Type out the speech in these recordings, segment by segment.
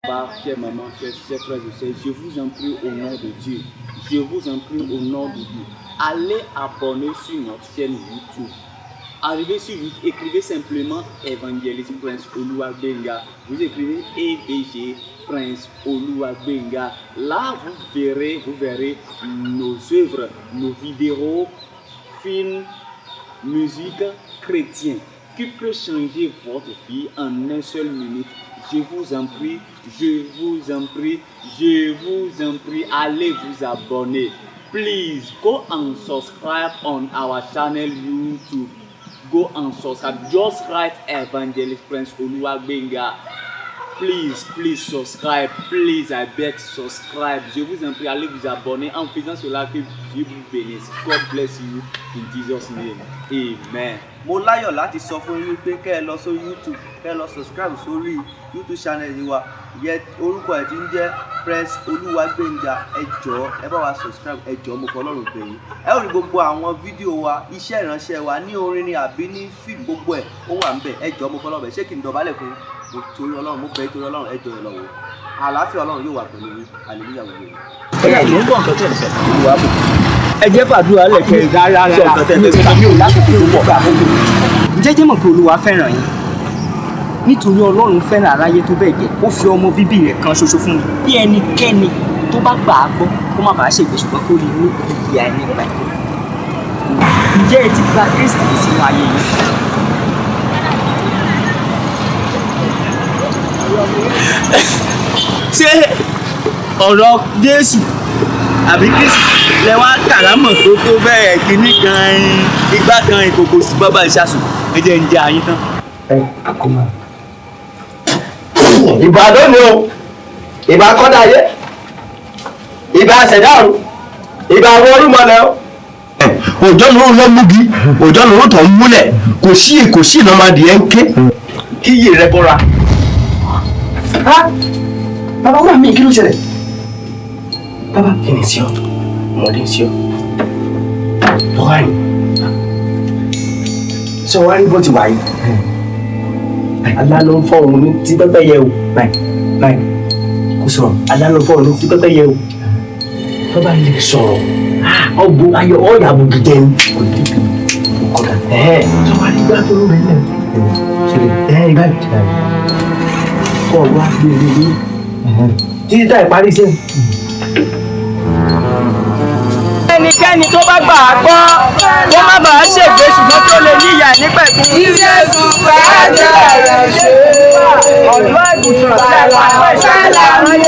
Chère maman, chers frères et sœurs, je vous en prie au nom de Dieu. Je vous en prie au nom de Dieu. Allez abonner sur notre chaîne YouTube. Arrivez sur YouTube, écrivez simplement Évangéliste Prince Oluwabenga. Vous écrivez EVG Prince Oluwabenga. Là, vous verrez nos œuvres, nos vidéos, films, musique chrétienne qui peut changer votre vie en une seule minute. Je vous en prie, allez vous abonner. Please go and subscribe on our channel YouTube. Go and subscribe. Just write Evangelist Prince Oluwabenga. Please subscribe. Please, I beg, subscribe. Je vous en prie, allez vous abonner. En faisant cela, que Dieu vous bénisse. God bless you in Jesus' name. Amen. Mo láyọ̀ láti sọ fún yín pé kẹ́ ẹ lọ sórí YouTube, kẹ́ ẹ lọ subscribe sórí YouTube channel yìí wa. Yẹ orúkọ ẹ̀ tí ń jẹ́ Prince Oluwabenga. Ẹ jọ̀ọ́ ẹ bá wa subscribe, ẹ jọ̀ọ́ mo fọlọ́run bẹ̀ yín. Ẹ ó rí gbogbo àwọn fídíò wa, iṣẹ́ ìránṣẹ́ wa ní orin ni àbí ní fíìmù gbogbo ẹ̀ ó wà ń bẹ̀. Ẹ jọ̀ọ́ mo fọlọ́run bẹ̀. Ṣé kí n dọ̀bálẹ̀ fún mo torí Ọlọ́run, mo bẹ̀ torí Ọlọ́run, ẹ jọ̀ọ́ ẹ lọ wò. Àlàáfíà Ọlọ́run yóò wà pẹ̀lú yín. Hallelujah gbogbo yín. Ẹ ló ń bọ̀ nǹkan tẹ̀ ń sọ. Ẹ jẹ́ fàdúrà lẹ́kẹ̀ẹ́ sọ nǹkan tẹ̀ ń sọ. Mi ò lákòókò tó pọ̀. Jẹ́jẹ́ mọ̀ pé Olúwa fẹ́ràn yín nítorí Ọlọ́run fẹ́ràn aráyé tó bẹ́ẹ̀ gẹ́ ó fi ọmọ bíbí rẹ̀ kan ṣoṣo fún mi bí ẹnikẹ́ni tó bá gbà á gbọ́ kó má bàa ṣègbè ṣùgbọ́n kó lè ní ìyá ẹni gbà ẹ̀. Ǹjẹ́ ẹ ti gba Kristi sínú ayé yìí? Ṣé ọ̀rọ̀ Jésù àbí Kristi lẹ wá kàrámọ̀ tó bẹ́ẹ̀ kíní kan igbá kan ìkòkò sí bàbá ìṣàsùn ẹ jẹ́ ń jẹ àyín tán. Àkómọ. Ìbàdàn ni o, ìbà kọ́dáyé, ìbà ṣẹ̀dáàrú, ìbà àwọn olúmọlẹ̀ o. Òjò ló ń lọ múgi, òjò ló ń tọ̀ ń múlẹ̀, kò sí ìlọ́mọdé ẹ̀ ń ké. Kí iye rẹ bọ́ra. Bàbá wà mí, kí ló ṣẹlẹ̀? Bàbá kí ni sí ọ? Ọmọdé ń sí ọ. Bọ́wá ni. Ṣé wàá rí bó ti wà yìí? Alá ló ń fọ́ òun ní tí pẹ́pẹ́ yẹ o. Báyìí kò sọ̀rọ̀. Alá ló ń fọ́ òun ní tí pẹ́pẹ́ yẹ o. Bàbá yìí lè sọ̀rọ̀. Ọ̀gbun ayọ̀ ọ̀yà àbùkù jẹ ní. Kò ní bí kọ́dà. Ṣé wàá rí gbá tó ló rẹ̀ lẹ̀? Ṣẹlẹ̀ báyìí. Kọ́ wá gbé e lé. Títí táì parí sí. Ẹnikẹ́ni tó bá gbà á gbọ́ kó má bàa ṣègbè ṣùgbọ́n tó lè ní ìyá nípẹ̀kun. Jésù fẹ́ bẹ̀rẹ̀ ṣe ọ̀dọ́ àgùntàn tí a wà pẹ̀sẹ̀ láàárín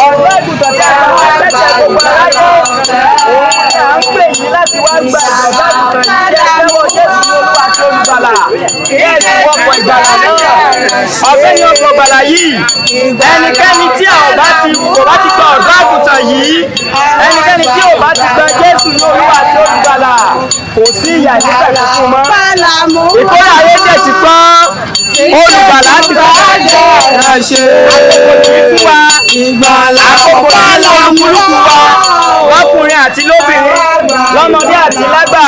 ọ̀dọ́ àgùntàn tí a wà pẹ̀sẹ̀ gbogbo aráyé òun ni à ń pè yín láti wá gba ọ̀dọ́ àgùntàn yìí jẹ́ lọ́wọ́ Jésù ní Olúwa àti Olùgbàlà yẹ́ ti wọ́pọ̀ ìgbàlà náà ọ̀fẹ́ ni ọkọ̀ ìgbàlà yìí ẹnikẹ́ni tí kò bá ti gba ọ̀dọ́ àgùntàn yìí ẹnikẹ́ni tí ò bá ti gba Jésù ní Olúwa àti Olùgbàlà kò sí ìyà nígbà tuntun mọ́ ìkórè ayé jẹ́ ti pọ́n Olùgbàlà ti bá jẹ́ ṣe ìgbàlà àkókò àwọn burúkú wa lọ́kùnrin àti lóbìnrin lọ́mọdé àti lágbà.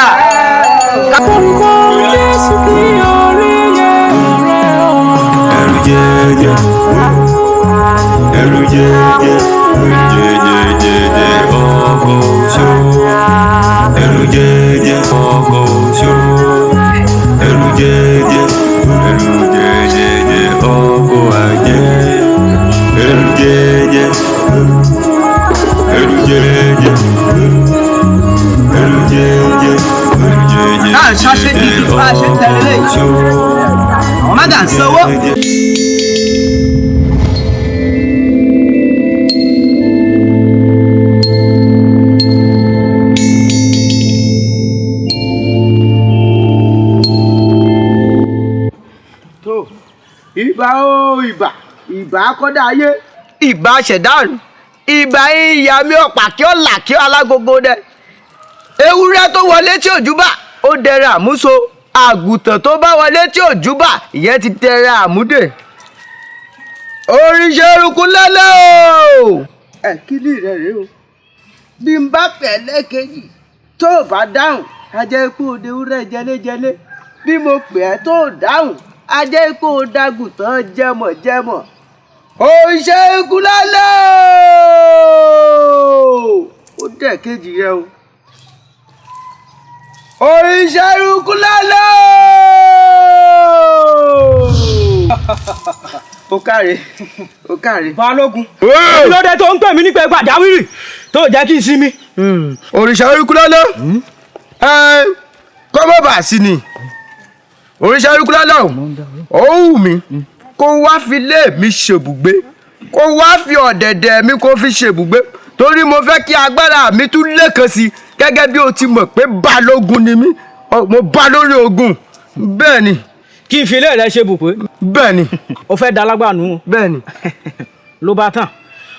Orúkọ Jésù kí orí yẹ rẹ̀ ọ́. Ẹ̀rù jẹ́jẹ́, ẹ̀rù jẹ́jẹ́, jẹ́jẹ́ ọkọ̀ oṣó. Ẹ̀rù jẹ́jẹ́ ọkọ̀ oṣó. Ẹ̀rù jẹ́jẹ́ ọkọ̀ ajé. Ẹ̀rù jẹ́jẹ́, ẹ̀rù jẹ́jẹ́, ẹ̀rù jẹ́jẹ́. Náà ṣáṣe gidi bá a ṣe ń tẹ̀lé lẹ́yìn. Àwọn mága ń sanwó. Tó ìbà o ìbà akọ́dá ayé. Ìbà ṣẹ̀dáàrú, ìbà ìyá mi ọ̀pá kí ó là kí ó alágogo dẹ. Ewúrẹ́ tó wọlé tí òjúbà ó dẹrẹ àmúso, àgùntàn tó bá wọlé tí òjúbà ìyẹn ti dẹrẹ àmúdè. Oríṣi eruku lẹ́lẹ́ o. Kí ni rẹ̀ rèé o? Bí n bá pẹ̀ lẹ́ẹ̀kejì tó o bá dáhùn, a jẹ́ pé o dewúrẹ́ jẹlẹ́jẹlẹ́. Bí mo pè ẹ́ tó o dáhùn, a jẹ́ pé o dàgùntàn jẹmọ̀jẹmọ̀. òrìṣà eku lálẹ́ ó dẹ̀ kejì rẹ o òrìṣà eku lálẹ́ ó káre ó káre. Balógun kí ló dé tó ń pè mí nípa pàjáwìrì tó jẹ́ kí n sinmi. òrìṣà eku lálẹ́ kọ́mọ́ bá sí ni òrìṣà eku lálẹ́ ó wù mí kó wá fi lé mi ṣèbùgbé kó wá fi ọ̀dẹ̀dẹ̀ mi kó fi ṣèbùgbé torí mo fẹ́ kí agbára mi tún lékan sí gẹ́gẹ́ bí o ti mọ̀ pé balógun ni mí mo bá lórí ogun bẹ́ẹ̀ ni. Kí n fi ilé rẹ ṣe bùpé. bẹ́ẹ̀ ni. O fẹ́ da Alagbara nù. bẹ́ẹ̀ ni. Ló bá tán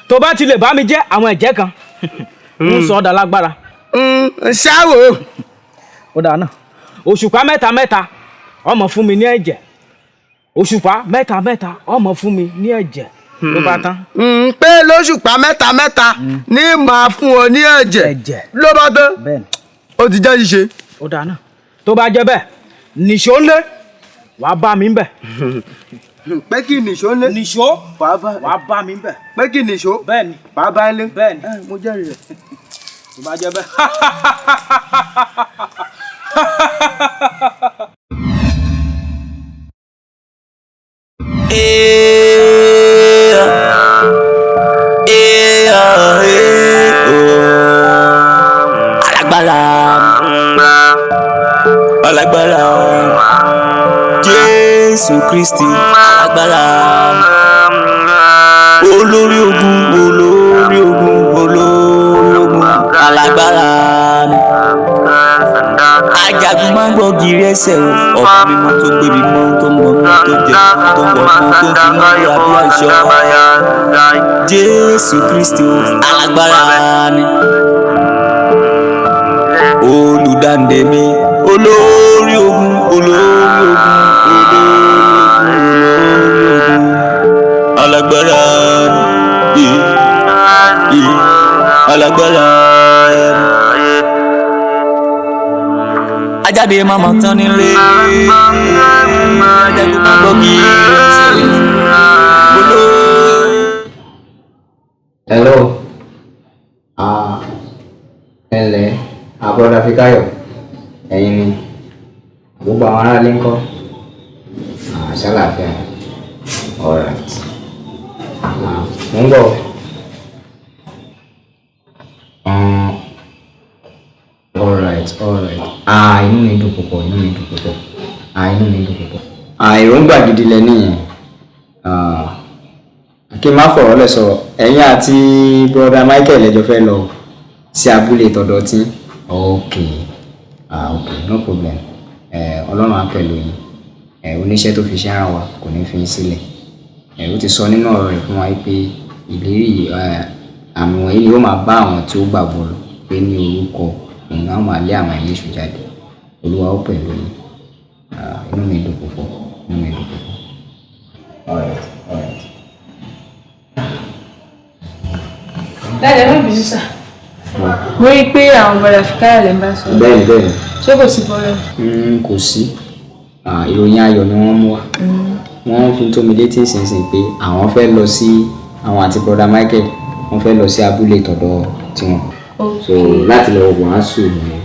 tó bá ti lè bá mi jẹ́ àwọn ẹ̀jẹ̀ kan ń sọ da Alagbara. ṣáwò. Ó dáa náà òṣùpá mẹ́ta ọmọ fún mi ní ẹ̀jẹ̀ òṣùpá mẹ́ta ọmọ fún mi ní ẹ̀jẹ̀ ló bá tán. pé lóṣùpá mẹ́ta ní màá fún ọ ní ẹ̀jẹ̀ ló bá tán ó ti jẹ́ ṣíṣe. Ó dáa náà tó bá jẹ́ bẹ́ẹ̀ nìṣó ńlẹ̀ wàá bá mi ń bẹ̀. pé kí nìṣó ńlẹ̀. nìṣó wàá bá mi ń bẹ̀. pé kí nìṣó. bẹ́ẹ̀ni wàá bá ń lé. bẹ́ẹ̀ni mo jẹ́rìí rẹ̀. tó bá jẹ́ bẹ́ẹ̀. Alagbara Jésù Kristi Alagbara olórí ogun Alagbara ajagun máa ń gbọ́ gírí ẹsẹ̀ o ọ̀pọ̀ mímọ́ tó gbé mímọ́ tó mọ̀ mọ́ tó jẹ tó wọ̀ mọ́ tó fi mọ́ búra bí aṣọ Jésù Kristi Alagbara ni olùdáǹdè mi olórí ogun Alagbara Alagbara ajáde mama tán nílé ajagun máa gbọ́ kí hello ẹnlẹ́ àbọ̀dá Fíkáyọ̀ ẹ̀yin ni gbogbo àwọn aráàlú ń kọ́ ṣàlàáfíà alright mo ń bọ̀ alright inú mi dùn púpọ̀ èròǹgbà gidi lẹ nìyẹn kí n má fọ̀rọ̀ lẹ̀ sọ̀rọ̀ ẹ̀yin àti broda Michael ẹjọ́ fẹ́ lọ sí abúlé tọ̀dọ̀ tí okay no problem ọlọ́run á pẹ̀lú yín oníṣẹ́ tó fi ṣe ara wa kò ní fi yín sílẹ̀ ó ti sọ nínú ọ̀rọ̀ rẹ̀ fún wa pé ìlérí àmì wọ̀nyí ni ó máa bá àwọn tí ó gbàgbọ́ lọ pé ní orúkọ òun á máa lé àmì Jésù jáde olúwa ó pẹ̀lú yín inú mi dùn púpọ̀ alright. Dáadáa má bínú sà. Mo rí i pé àwọn bọ̀dà Fíkáyọ̀ lè ń bá sọ. Bẹ́ẹ̀ni. Ṣé kò sí bọ́lẹ̀? Kò sí. Ìròyìn ayọ̀ ni wọ́n mú wá. Wọ́n fi tó mi létí ìsinsìnyí pé àwọn fẹ́ lọ sí àwọn àti brother Michael wọ́n fẹ́ lọ sí abúlé tọ̀dọ̀ tiwọn. So láti lọ wàásù nìyẹn.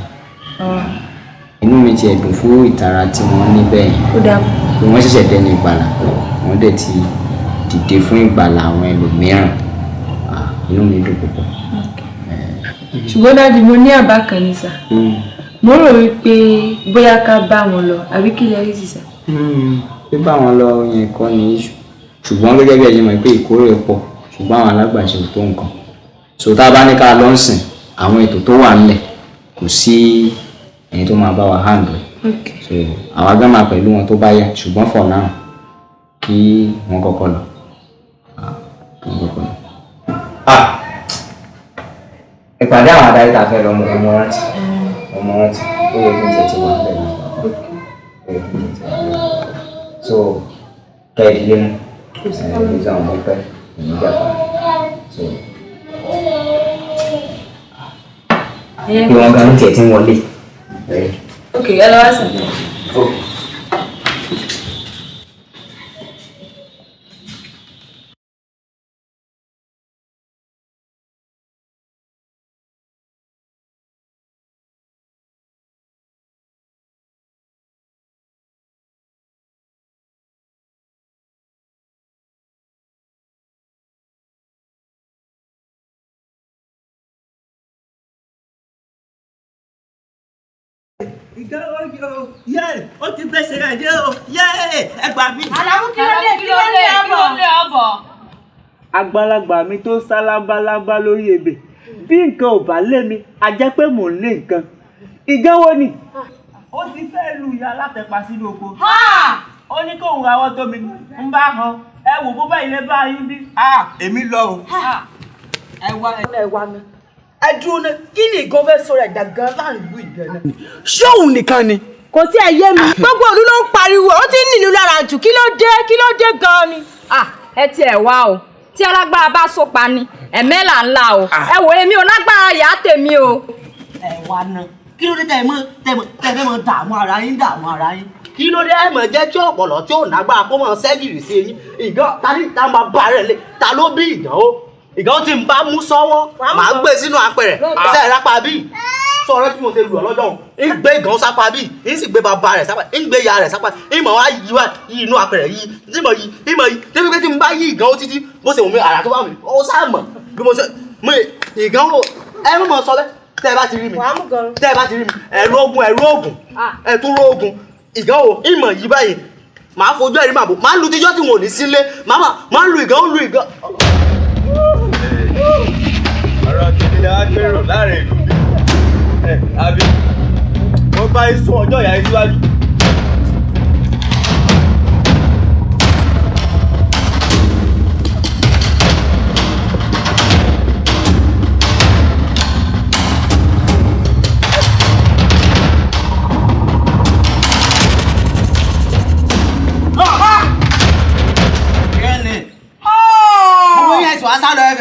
Inú mi ti ẹ̀dùn fún ìtara tí wọ́n ní bẹ́ẹ̀ yẹn. Ó dáa. Wọ́n ṣẹ̀ṣẹ̀ dẹni ìgbàlà. Wọ́n dẹ̀ ti dìde fún ìgbàlà àwọn ẹlòmíràn. Inú mi dùn púpọ̀. Ṣùgbọ́n dájú mo ní àbá kan ní sà. Mo rò wípé bóyá ká bá wọn lọ àbí kí lẹ rí sí sà. Bí bá wọn lọ yẹn kọ́ ni iṣu ṣùgbọ́n gẹ́gẹ́ bí ẹ ṣe mọ̀ pé ìkórè pọ̀ ṣùgbọ́n àwọn alágbàṣe ò tó nǹkan so tá a bá ní ká lọ sìn àwọn ètò tó wà nílẹ̀ kò sí ẹni tó máa bá wa handle so àwa gán máa pẹ̀lú wọn tó bá yá ṣùgbọ́n for now kí wọ́n kọ́kọ́ lọ. ìpàdé àwọn adarí tá a fẹ́ lọ ọmọ rántí ó yẹ kí n tètè wà bẹ́ẹ̀ náà so kẹ́ẹ̀dì lé mú ẹ̀ẹ́dẹ́gbẹ̀rún àwọn ọmọ pẹ́ ìníjàpá so kí wọ́n gan tiẹ̀ tí ń wọlé. ok ẹ lọ wá sí. Ó ti gbèsè rẹ̀ dé o. Ẹ gbà mí. Àlàmú kí ló dé ọbọ̀? Àgbàlagbà mi tó sá lábálábá lórí ebè. Bí nǹkan ò bá lé mi, a jẹ́ pé mò ń lé nǹkan. Ìgánwó ni. Ó ti fẹ́ lu ìyá alátẹ̀pá sínú oko. Ó ní kóun rawọ́ tó mi ń bá han. Ẹ wò bó bá ilé bá yín bí. Èmi lọ o. Ẹ wá mi. Ẹ dúró ní kí ni ìgò fẹ́ sọ̀rọ̀ ẹ̀dá gan láàrin ìlú ìgbẹ́ náà? Ṣé òun nìkan ni? Kò tí ẹ yé mi. Gbogbo òlu ló ń pariwo, ó ti ń nílùú lára jù. Kí ló dé gan ni? Ẹ ti ẹ̀ wá o tí alágbára bá sópa ni ẹ̀mẹ́là ńlá o ẹ wò èmi ò lágbára yà á tèmi o. Ẹ wá ná kí ló dé tẹ́ ẹ mọ̀ dààmú ara yín. Kí ló dé ẹ mọ̀ jẹ́ kí ọ̀pọ̀lọ́ tí ò nágbára kó mọ̀ ṣẹ́gìrì sí eyín. Ìgàn tá máa bá rẹ̀ lé ta ló bí ìgàn tí ń bá mú sọ́wọ́ màá gbé sínú apẹ̀rẹ̀ ṣe ìrápá bíi sọ̀rọ̀ tí mo ṣe lù ọ́ lọ́jọ́ ń gbé ìgàn sápá bíi ń sì gbé bàbá rẹ̀ sápá ń gbé ìyá rẹ̀ sápá ń mọ̀ wá yí inú apẹ̀rẹ̀ yí débi pé tí mo bá yí ìgàn ó títí bó ṣe wù mí àrà tó bá wù mí ó sá mọ̀ bí mo ṣe mú ìgàn ó ẹ mọ̀ sọ bẹ́ẹ̀ tẹ́ ẹ bá ti rí mi ẹ̀rú ogun ẹ̀tún rógun ìgàn ó ìmọ̀ yí báyìí màá fojú ẹ̀rí màbò máa lu tíjọ́ tí wọn ò ní sílé máa lu ìgàn ó lu ìgàn. ọ̀rọ̀ kìíní ni wọ́n gbèrò láàrin ìlú bí àbí mo bá sún ọjọ́ ìyá yín síwájú.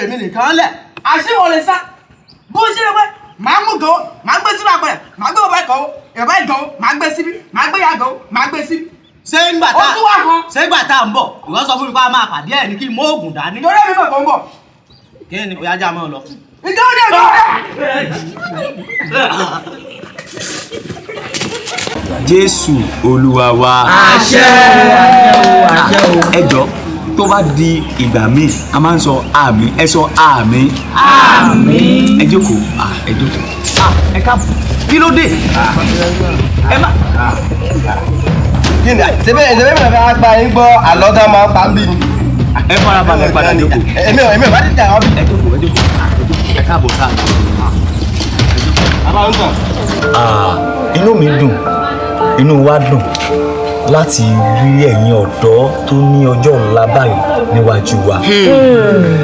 Èmi nìkan lẹ̀. Àṣìwọ̀ lè sá. Bó ṣe lè wẹ́, màá mú gòó, màá gbé sínú àpẹẹrẹ, màá gbé bàbá ìgò, màá gbé síbí, màá gbé ìyá gòó, màá gbé síbí. Ṣé ń gbà tá ń bọ̀? Ìwọ sọ fún mi pé a máa pàdé ẹ̀ ní kí n mú oògùn dání. Torí èmi mọ̀ tó ń bọ̀. Kí ni òyà já máa lọ? Ìjọba ní ẹ̀gbọ́n rẹ̀. Jésù Olúwa wa. Àṣẹ o. Ẹ jọ̀ọ́ tó bá di ìgbà míì a máa ń sọ àmín ẹ sọ àmín. Àmín. Ẹ jókòó ẹ jókòó. Ẹ káàbọ̀ kí ló dé. Ẹ má. Kí ni ṣebí mi fẹ́ gba yín gbọ́ àlọ́ tá máa ń pa ń bí ni. Ẹ fara balẹ̀ padà jókòó. Èmi ò bá ti tẹ̀ ọ́ bí. Ẹ jókòó ẹ káàbọ̀ sáà. Àbá ń tàn. Inú mi dùn inú wa dùn láti rí ẹ̀yin ọ̀dọ́ tó ní ọjọ́ ńlá báyìí níwájú wa.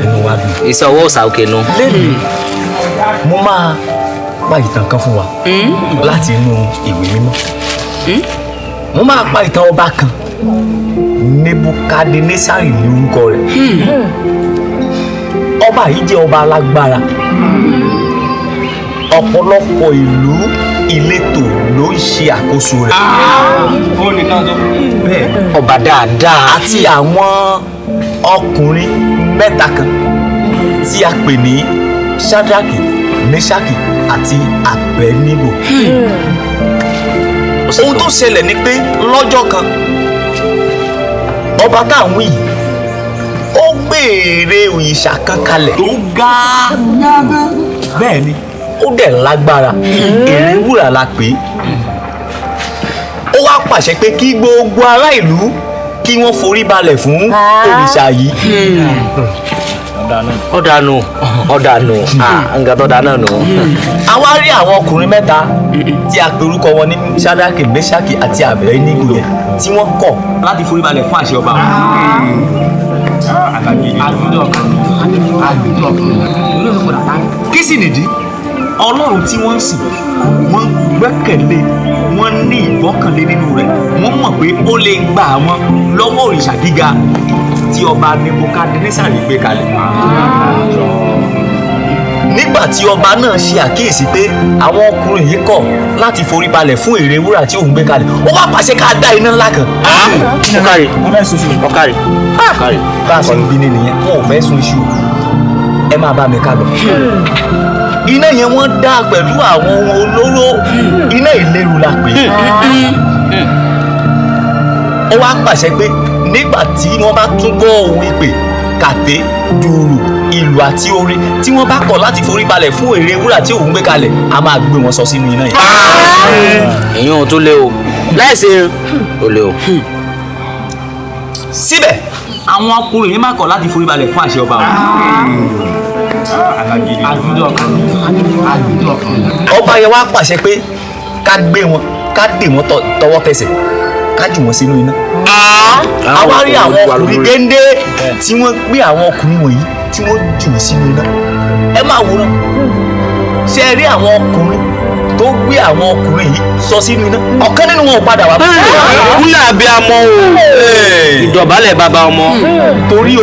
Inú wa dùn. Ìsọwọ́ òsà òkè nu. Lẹ́yìn mo máa pa ìtàn kan fún wa láti inú ìwé mímọ́. Mo máa pa ìtàn ọba kan Nebukadnesari ní orúkọ rẹ̀. Ọba yìí jẹ́ ọba alágbára. Ọ̀pọ̀lọpọ̀ ìlú ìletò ló ń ṣe àkóso rẹ̀. Ó nìkan sọ. Bẹ́ẹ̀ Ọba dáadáa. àti àwọn ọkùnrin mẹ́ta kan tí a pè ní Ṣádákì, Méṣákì àti Àbẹ́nígò. Ohun tó ṣẹlẹ̀ ni pé lọ́jọ́ kan ọba táwọn yìí ó gbèrè òrìṣà kan kalẹ̀ tó ga bẹ́ẹ̀ ni ó dẹ̀ lágbára ère wúrà la pè é. Ó wá pàṣẹ pé kí gbogbo ará ìlú kí wọ́n forí balẹ̀ fún òrìṣà yìí. Ọ̀dànù nǹkan tó dáná nù. A wá rí àwọn ọkùnrin mẹ́ta tí a pe orúkọ wọn ní Ṣádákì, Méṣákì àti Àbẹ́nígò yẹn tí wọ́n kọ̀ láti forí balẹ̀ fún àṣẹ ọba. Kí sì nìdí? Ọlọ́run tí wọ́n ń sìn wọ́n gbẹ́kẹ̀lé wọ́n ní ìgbọ́kànlé nínú rẹ̀ wọ́n mọ̀ pé ó lè gbà wọ́n lọ́wọ́ òrìṣà gíga tí ọba Nebukadnesari gbé kalẹ̀. Nígbà tí ọba náà ṣe àkíyèsí pé àwọn ọkùnrin yìí kọ̀ láti forí balẹ̀ fún ère wúrà tí òun gbé kalẹ̀ ó wá pàṣẹ ká dá iná ńlá kan. Ọ̀kàrì. Bá a ṣe ń gbin nìyẹn wọn ò fẹ́ sun iṣu ẹ máa bá mi ká lọ. Iná yẹn wọ́n dá pẹ̀lú àwọn ohun olóró iná ìléru la pè é. Ó wá pàṣẹ pé nígbà tí wọ́n bá tún gbọ́ ohùn ìpè kàté dùrù ìlù àti orin tí wọ́n bá kọ̀ láti forí balẹ̀ fún ère wúrà tí òun gbé kalẹ̀ a máa gbé wọn sọ sínú iná yẹn. èyàn ò tó lé o láìsí o lé o. síbẹ̀ àwọn ọkùnrin yìí máa kọ̀ láti forí balẹ̀ fún àṣẹ ọba wọn. ọba yẹn wá pàṣẹ pé ká gbé wọn ká dè wọn tọwọ́ tẹsẹ̀ ká jù wọn sínú iná. àwa rí àwọn ọkùnrin géńdé tí wọ́n gbé àwọn ọkùnrin wọ̀nyí tí wọ́n jù wọn sínú iná. ẹ máa wòran ṣé ẹ rí àwọn ọkùnrin tó gbé àwọn ọkùnrin yìí sọ sínú iná ọ̀kan nínú wọn ò padà wá. kúnlẹ̀ abiyamọ o ìdọ̀bálẹ̀ bàbá ọmọ. torí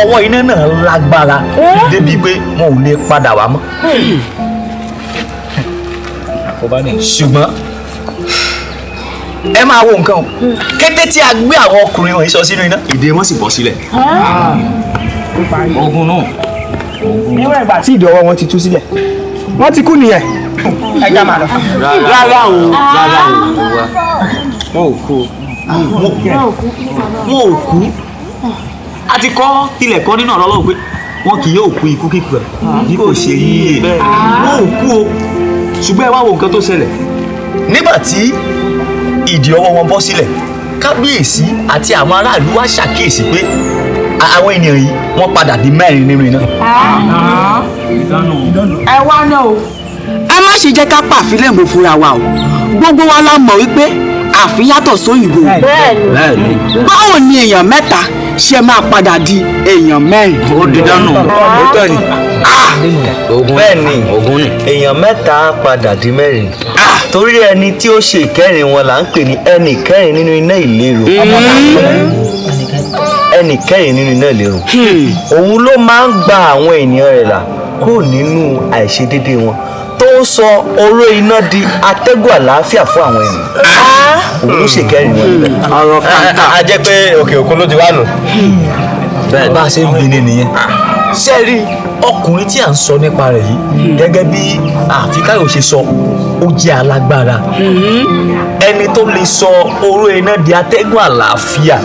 ọwọ́ iná náà lágbára débi pé wọn ò lè padà wá mọ́. ṣùgbọ́n ẹ máa wo nǹkan o kété tí a gbé àwọn ọkùnrin wọ̀nyí sọ sínú iná ìdè wọn sì bọ́ sílẹ̀. ogun náà. níwọ̀n ìgbà tí ìdè ọwọ́ wọn ti tú sílẹ̀ wọ́n ti kú nìyẹn. ẹ já máa lọ. rárá o wọn ò kú wọn ò kú a ti kọ́ ilẹ̀ kọ́ nínú ọ̀rọ̀ Ọlọ́run pé wọn kì yóò kú ikú kíkú bí kò ṣe yíyè wọn ò kú o ṣùgbọ́n ẹ wá wo nǹkan tó ṣẹlẹ̀ nígbà tí ìdí ọwọ́ wọn bọ́ sílẹ̀ kábíyèsí àti àwọn aráàlú wá ṣàkíyèsí pé àwọn ènìyàn yìí wọ́n padà di mẹ́rin nínú iná. ẹ wá náà o ẹ má ṣe jẹ́ ká pàfilẹ̀ mọ́ fúnra wa o gbogbo wa la mọ̀ wípé àfin yàtọ̀ sóyìnbó. bẹ́ẹ̀ni. báwo ni èèyàn mẹ́ta ṣe máa padà di èèyàn mẹ́rin. ó di dánù ó tọ́ ni. bẹ́ẹ̀ni ogun ni èèyàn mẹ́ta padà di mẹ́rin torí ẹni tí ó ṣe ìkẹrin wọn là ń pè ní ẹnì kẹrin nínú iná ìlérò ẹnì kẹrin nínú iná ìlérò òun ló máa ń gba àwọn ènìyàn rẹ̀ là kúrò nínú àìṣedédé wọn tó ń sọ oró iná di atẹ́gùn àlàáfíà fún àwọn ènìyàn òun ló ṣe ìkẹrin wọn níbẹ̀. ọ̀rọ̀ kàńtà. a jẹ́ pé òkè òkun ló ti wá nù. bẹ́ẹ̀ bá a ṣe ń gbin nìyẹn. ṣé rí ọkùnrin tí à ń sọ nípa rẹ̀ yìí gẹ́gẹ́ bí àfikáyọ̀ ṣe sọ ó jẹ́ alágbára ẹni tó lè sọ oró iná di atẹ́gùn àlàáfíà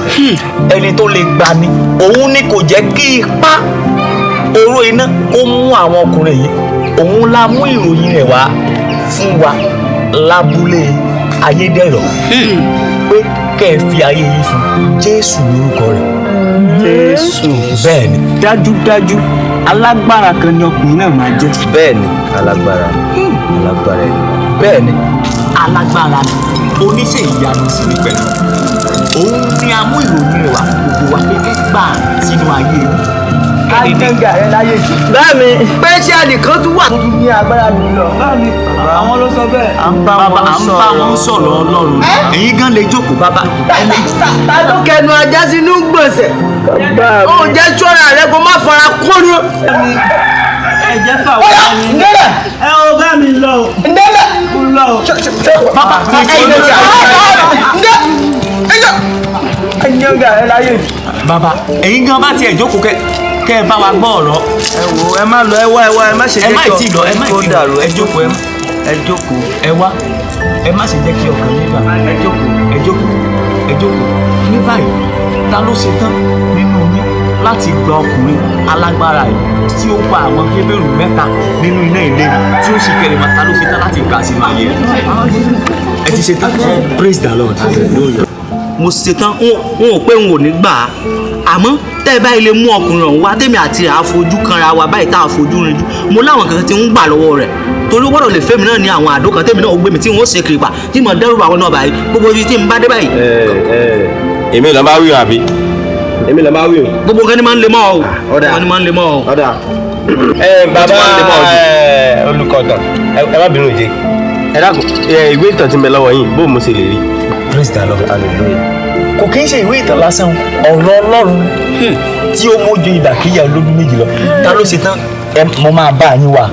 ẹni tó lè gbani òun ni kò jẹ́ kí ipá oró iná kó mú àwọn ọkùnrin yìí òun la mú ìròyìn rẹ̀ wá fún wa lábúlé ayédèrò pé kẹ́ ẹ fi ayé yìí fún Jésù lórúkọ rẹ̀. Jésù. bẹ́ẹ̀ni. dájúdájú alágbára kan ni ọkùnrin náà máa jẹ́. bẹ́ẹ̀ni alágbára ẹ̀. bẹ́ẹ̀ni alágbára ni oníṣẹ́ ìyanu sí ní pẹ̀lú òun ni a mú ìròyìn rẹ̀ wá gbogbo wa pé ẹ gbà sínú ayé yìí. agbẹ́ngà rẹ láyé jù. bẹ́ẹ̀ni pé ṣé ẹnìkan tún wà. tó tún ní agbára mi lọ. báàmì àwọn ló sọ bẹ́ẹ̀. à ń bá wọn sọ̀rọ̀ Ọlọ́run ẹ̀yin gan lè jókòó bàbá. ta ló kẹnu ajá sínú gbọ̀nsẹ̀. ó jẹ́ ṣọ́ra rẹ kó má fara kóró. ẹ jẹ́ fà wá ní. ndẹ́lẹ̀. ẹ ò bá mi lọ o. ndẹ́lẹ̀. kú lọ o. bàbá agbẹ́ngà rẹ láyé jù. bàbá ẹ̀yin gan bá tiẹ̀ jókòó kẹ́ ẹ bá wa gbọ́ ọ̀rọ̀. ẹ wo ẹ má lọ ẹ wá ẹ má ṣe ẹ má jẹ́ tí ì lọ ẹ má tí ì lọ dàrú ẹ jókòó ẹ jókòó. ẹ wá ẹ má ṣe jẹ́ kí ọkàn yín bà ẹ jókòó ẹ jókòó ẹ jókòó ní báyìí ta ló ṣe tán nínú yín láti gba ọkùnrin alágbára yìí tí ó pa àwọn kébèrú mẹ́ta nínú iná ìléru tí ó sì kẹrì máa ta ló ṣe tán láti gbà sínú ayé rẹ̀ ẹ ti ṣe tán praise the Lord. mo ṣetán n ò pé n ò ní gbà á àmọ́ tẹ́ ẹ báyìí lè mú ọkùnrin ọ̀hún wá tèmi àti àfojú kanra wa báyìí tá a fojú rinjú mo láwọn kankan tí ń gbà lọ́wọ́ rẹ̀ torí ó gbọ́dọ̀ lè fẹ́mi náà ní àwọn àdó kan tèmi náà ó gbé mi tí wọ́n ó ṣe kiri pa tí mo dẹ́rù àwọn náà báyìí gbogbo ibi tí n bá dé báyìí. èmi lọ bá wí o àbí. èmi lọ bá wí o. gbogbo nǹkan ni máa ń le mọ́ ọ. ọ̀dà ni máa ń le mọ́ ọ. ọ̀dà. bàbá olùkọ́tàn ẹ má bínú ìje ẹ dákun ìwé ìtàn tí ń bẹ lọ́wọ́ yìí bó mo ṣe lè rí. praise the Lord hallelujah. kò kí n ṣe ìwé ìtàn lásán ọ̀rọ̀ Ọlọ́run tí ó mójú ìdàkíyà olódún méjì lọ ta ló ṣe tán mo máa bá yín wá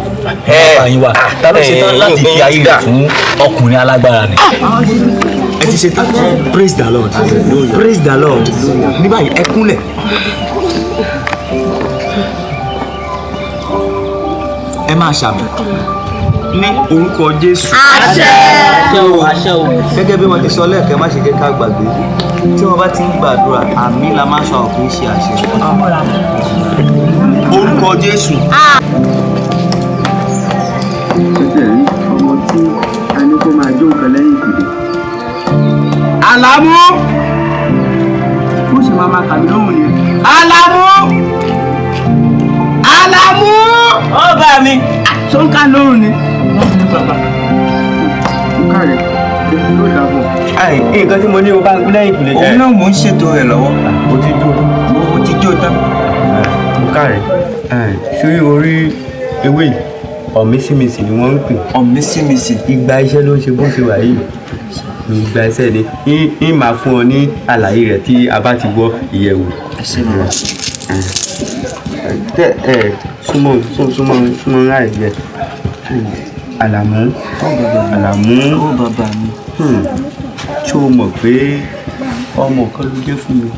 ta ló ṣe tán láti fi ayé rẹ̀ fún ọkùnrin alágbára ni. ẹ ti ṣe tán praise the Lord praise the Lord ní báyìí ẹ kúnlẹ̀. ẹ máa ṣàmì ní orúkọ Jésù. àṣẹ. àṣẹ o gẹ́gẹ́ bí wọ́n ti sọ lẹ́ẹ̀kẹ́ má ṣe jẹ́ ká gbàgbé tí wọ́n bá ti ń gbàdúrà àmì la máa sọ àwọn kì í ṣe àṣẹ. lórúkọ Jésù. Ṣẹ̀ṣẹ̀ rí ọmọ tí a ní kó máa jó nǹkan lẹ́yìn ìdìbò. Àlàmú. Bó ṣe máa kàmí lóhùn ni. Àlàmú. Àlàmú. Ọba mi. Ṣó ń ká lóhùn ni. Nǹkan rẹ̀ ló dàbọ̀. Nǹkan tí mo ní o bá ń gbé lẹ́yìn ìpìlẹ̀ jẹ́. Òun náà mò ń ṣètò rẹ̀ lọ́wọ́. Mo ti jó tán. Káre ṣé orí ewé yìí ọ̀mísìmísì ni wọ́n ń pè. Ọ̀mísìmísì. Ìgbà iṣẹ́ ló ń ṣe bó ṣe wà yìí. Ìgbà iṣẹ́ ni ń máa fún ọ ní àlàyé rẹ̀ tí a bá ti gbọ́ ìyẹ̀wò. Súnmọ́ láì jẹ. Àlàmú. Ó bàbá mi. Ṣé o mọ̀ pé ọmọ kan ló jẹ́ fún mi?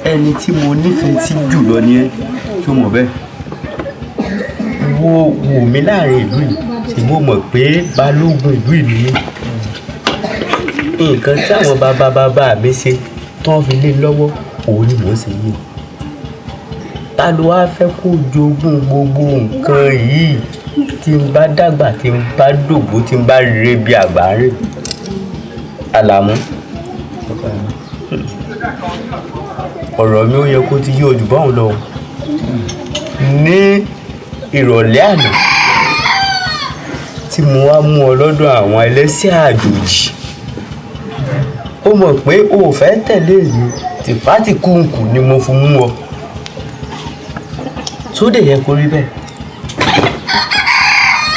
Ẹni tí mo nífẹ̀ẹ́ sí jùlọ ni ẹ́, ṣé o mọ̀ bẹ́ẹ̀? Wò mí láàrin ìlú yìí, ṣé mo mọ̀ pé balógun ìlú ìlú mi? Nǹkan tí àwọn bàbá mi ṣe tán fi lé lọ́wọ́, òun ni mò ń ṣe yìí. Ta ló wá fẹ́ kó jogún gbogbo nǹkan yìí tí n bá dàgbà, tí n bá dògbó, tí n bá rere bí àgbà rè? Àlàmú. Ọ̀rọ̀ mi ó yẹ kó ti yí ojú báwọn lọ. Ní ìrọ̀lẹ́ àná tí mo wá mú ọ lọ́dọ̀ àwọn ẹlẹ́sìn àjòjì, ó mọ̀ pé o ò fẹ́ tẹ̀lé mi, tìpátìkúùkù ni mo fi mú ọ. Tó dẹ̀ yẹ kó rí bẹ́ẹ̀.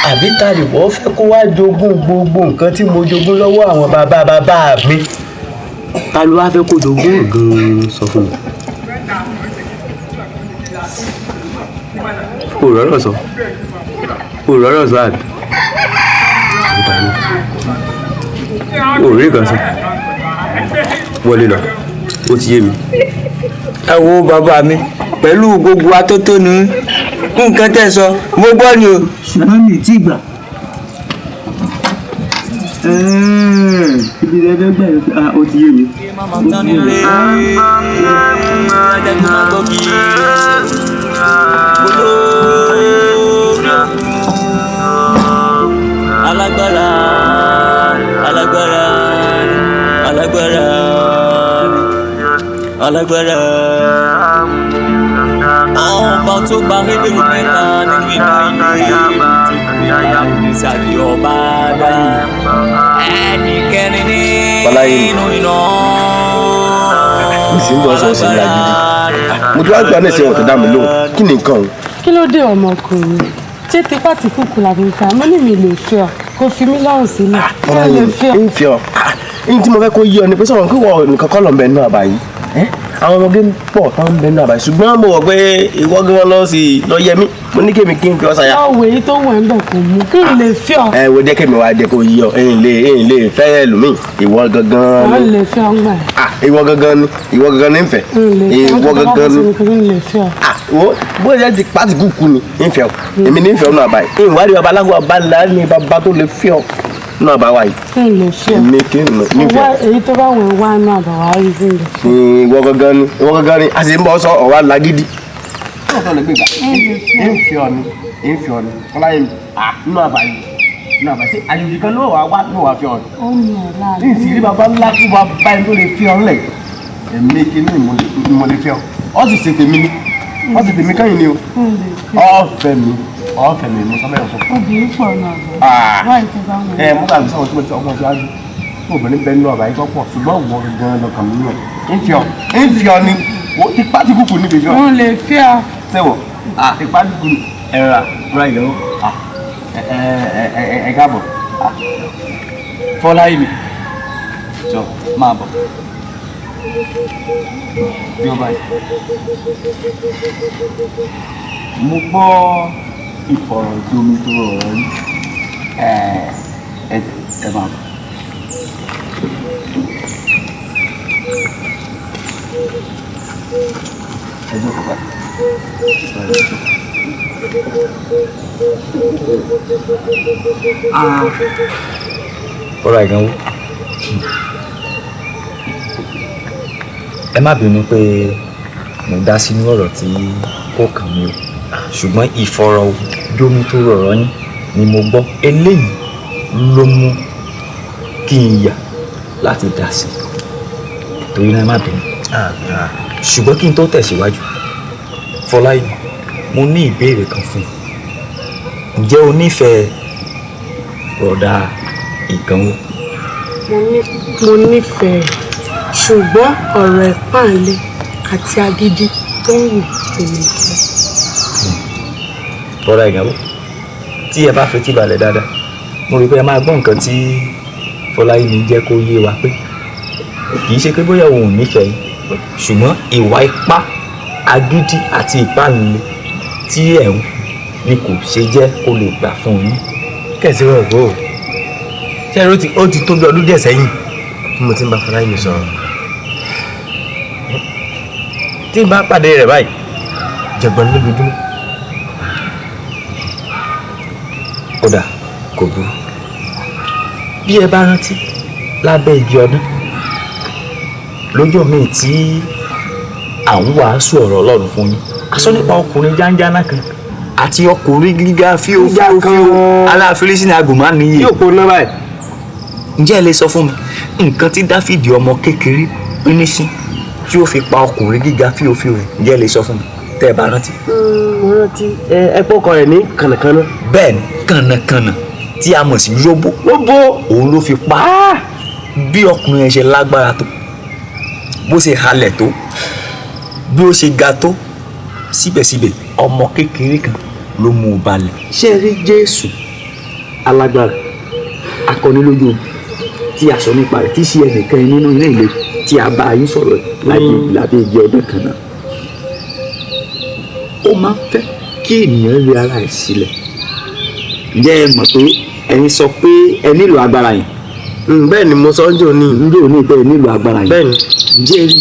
Àbí ta lè wọ́n fẹ́ kó wá jogún gbogbo nǹkan tí mo jogún lọ́wọ́ àwọn bàbá mi? Ta ló wá fẹ́ kó jogún gan-an sọ fún mi? O rọ́rọ̀ sọ àbí? O rí kan sọ. Wọlé lọ, ó ti yé mi. Ẹ wo bàbá mi, pẹ̀lú gbogbo atótónu nǹkan tẹ́ sọ, mo gbọ́ ni o. Ṣùgbọ́n mi ti gbà. Ibi rẹ̀ fẹ́ gbà ó ti yé mi. Alagbara, alagbara, alagbara, alagbara. Ọba tó gba Hébérù mẹ́ta nínú ìgbà ilé ìsàlẹ̀ ọba dá. Ẹnikẹ́ni nínú iná. Mo sì ń bọ́ sọ́ọ̀sì ní agídí. Mo tún wá gbà náà sí ọ̀tọ̀ dá mi lóhùn. Kí ni nǹkan o? Kí ló dé ọmọkùnrin? Ṣé tipátìkúùkù làbí nǹkan? Mo ní mi lè fẹ́ ọ, kò fi mí lọ́rùn sílẹ̀. Mo lè fẹ́ ọ. Ń fi ọ. Ní tí mo fẹ́ kó yí ọ ni pé sọ̀rọ̀ kí wọ́n nìkan kọ́ lọ ń bẹ nínú àbá yìí. Àwọn ọmọge pọ̀ tó ń bẹ nínú àbá yìí. Ṣùgbọ́n mo wọ̀ pé ìwọ gan lọ sí lọ yẹ mí. Mo ní kémi kí n fi ọ ṣàyà. Ọ̀wé èyí tó wọ̀ ń bẹ̀ kò mú. Kí n lè fẹ́ ọ. Wo jẹ́ kémi wá jẹ́ kó yí ọ. Ẹ̀yin lè fẹ́ ẹlòmíì. Ìwọ gangan ni. Àwọn lè fẹ́ ọ gbà. Ìwọ gangan ni ń fẹ́. Ìwọ gangan ni. Wo bó ṣe ti pátìkúùkù ni ń fẹ́ ọ. Èmi ní ń fẹ́ ọ nínú àbá yìí. Ìwádìí babaláwo abalá ni bàbá tó lè fẹ́ ọ nínú àbá wa yìí. Kí n lè fẹ́ ọ. Èmi kí n ní fẹ́ ọ. Èyí tó bá wọ̀ wá nínú àbá wa rí sí ilé. Ìwọ gangan ni a sì ń bọ́ sọ ọ̀wá lágídí. Ń fi ọ ni ọláyé mi nínú àbá yìí nínú àbá sí àjòjì kan ló wà fi ọ ni. Ní ìsìrí bàbá ńlá kí wàá bá ẹni tó lè fi ọ lẹ̀. Èmi kí ni mo lè fi ọ. Ọ sì ṣe tèmi ni ọ sì tèmi kẹ́yìn ni o. Ọ̀fẹ́ mi mo sọ bẹ́ẹ̀ fún. Obìnrin pọ̀ náà bọ̀. Mo kà ń sọ̀rọ̀ tí mo ti ọmọ síwájú. Obìnrin bẹ nínú àbá yìí kọ́ pọ̀ ṣùgbọ́n òun gangan lọkàn mi nù ẹ̀. Ń fi ọ ni tipátìkúùkù níbi ìjọ. Mo lè fẹ́ ọ. Sẹ́wọ̀ tipátìkúùkù ẹ̀rọ àkúrà ìlẹ́wọ̀ ẹ káàbọ̀ Fọláyé mi jọ máa bọ̀ bí ó báyìí. Mo gbọ́ ìfọ̀rọ̀jomitoro ọ̀rọ̀ rí ẹ máa bọ̀. Ẹ jókòó báyìí. Ọ̀rọ̀ ìdánwò. Ẹ má bínú pé mo dá sínú ọ̀rọ̀ tí kò kàn mí o. ṣùgbọ́n ìfọ̀rọ̀jomitoro ọ̀rọ̀ yín ni mo gbọ́ eléyìí ló mú kí n yà láti dá sí torí náà má bínú. ṣùgbọ́n kí n tó tẹ̀síwájú Fọláyé mo ní ìbéèrè kan fún un ǹjẹ́ o nífẹ̀ẹ́ bọ̀dá Ìgànwó? mo nífẹ̀ẹ́ ṣùgbọ́n ọ̀rọ̀ ẹ̀páǹlé àti agídí tó ń wù èmi fẹ́. bọ̀dá Ìgànwó tí ẹ bá fetí balẹ̀ dáadáa mo rí pé ẹ máa gbọ́ nǹkan tí Fọláyé mi jẹ́ kó yé wa pé kì í ṣe pé bóyá òun ò nífẹ̀ẹ́ yín ṣùgbọ́n ìwà ipá agídí àti ìpáǹlé tí ẹ̀ ń ni kò ṣe jẹ́ kó lè gbà fún yín. kẹ̀sí wọn gbọ́ ṣé ó ti tó bí ọdún díẹ̀ sẹ́yìn tí mo ti ń bá Fọláyé mi sọ̀rọ̀ tí n bá pàdé rẹ̀ báyìí jẹ̀gbọ́n lójoojúmọ́. kódà kò burú bí ẹ bá rántí lábẹ́ igi ọdún lọ́jọ́ míì tí à ń wàásù ọ̀rọ̀ Ọlọ́run fún yín a sọ nípa ọkùnrin jáńjánà kan àti ọkùnrin gíga fíofíofío aláfírísì ní agùnmá nìyí. yóò pọ̀ náà báyìí. ǹjẹ́ ẹ lè sọ fún mi nǹkan tí Dáfídì ọmọ kékeré pínísín tí ó fi pa ọkùnrin gíga fíofío rẹ̀ ǹjẹ́ ẹ lè sọ fún mi tẹ́ ẹ bá rántí. mo rántí ẹ pọ́kọ rẹ̀ ní kànàkànà. bẹ́ẹ̀ ni kànàkànà tí a mọ̀ sí yóbó òun ló fi pa á bí ọkùnrin yẹn ṣe lágbára tó bó ṣe halẹ̀ tó bí ó ṣe ga tó síbẹ̀síbẹ̀ ọmọ kékeré kan ló mú un balẹ̀. ṣé ẹ rí Jésù alágbára akọni lójú tí a sọ nípa rẹ̀ tí í ṣe ẹnìkan nínú ilé ìlú tí a bá yín sọ̀rọ̀ lábẹ́ igi ọdún kan náà ó máa ń fẹ́ kí ènìyàn rí ara ẹ̀ sílẹ̀. ǹjẹ́ ẹ mọ̀ pé ẹ̀yin sọ pé ẹ nílò agbára yẹn. bẹ́ẹ̀ ni mo sọ ń jò ní. njó ní bẹ́ẹ̀ nílò agbára yẹn. bẹ́ẹ̀ ni. ǹjẹ́ rí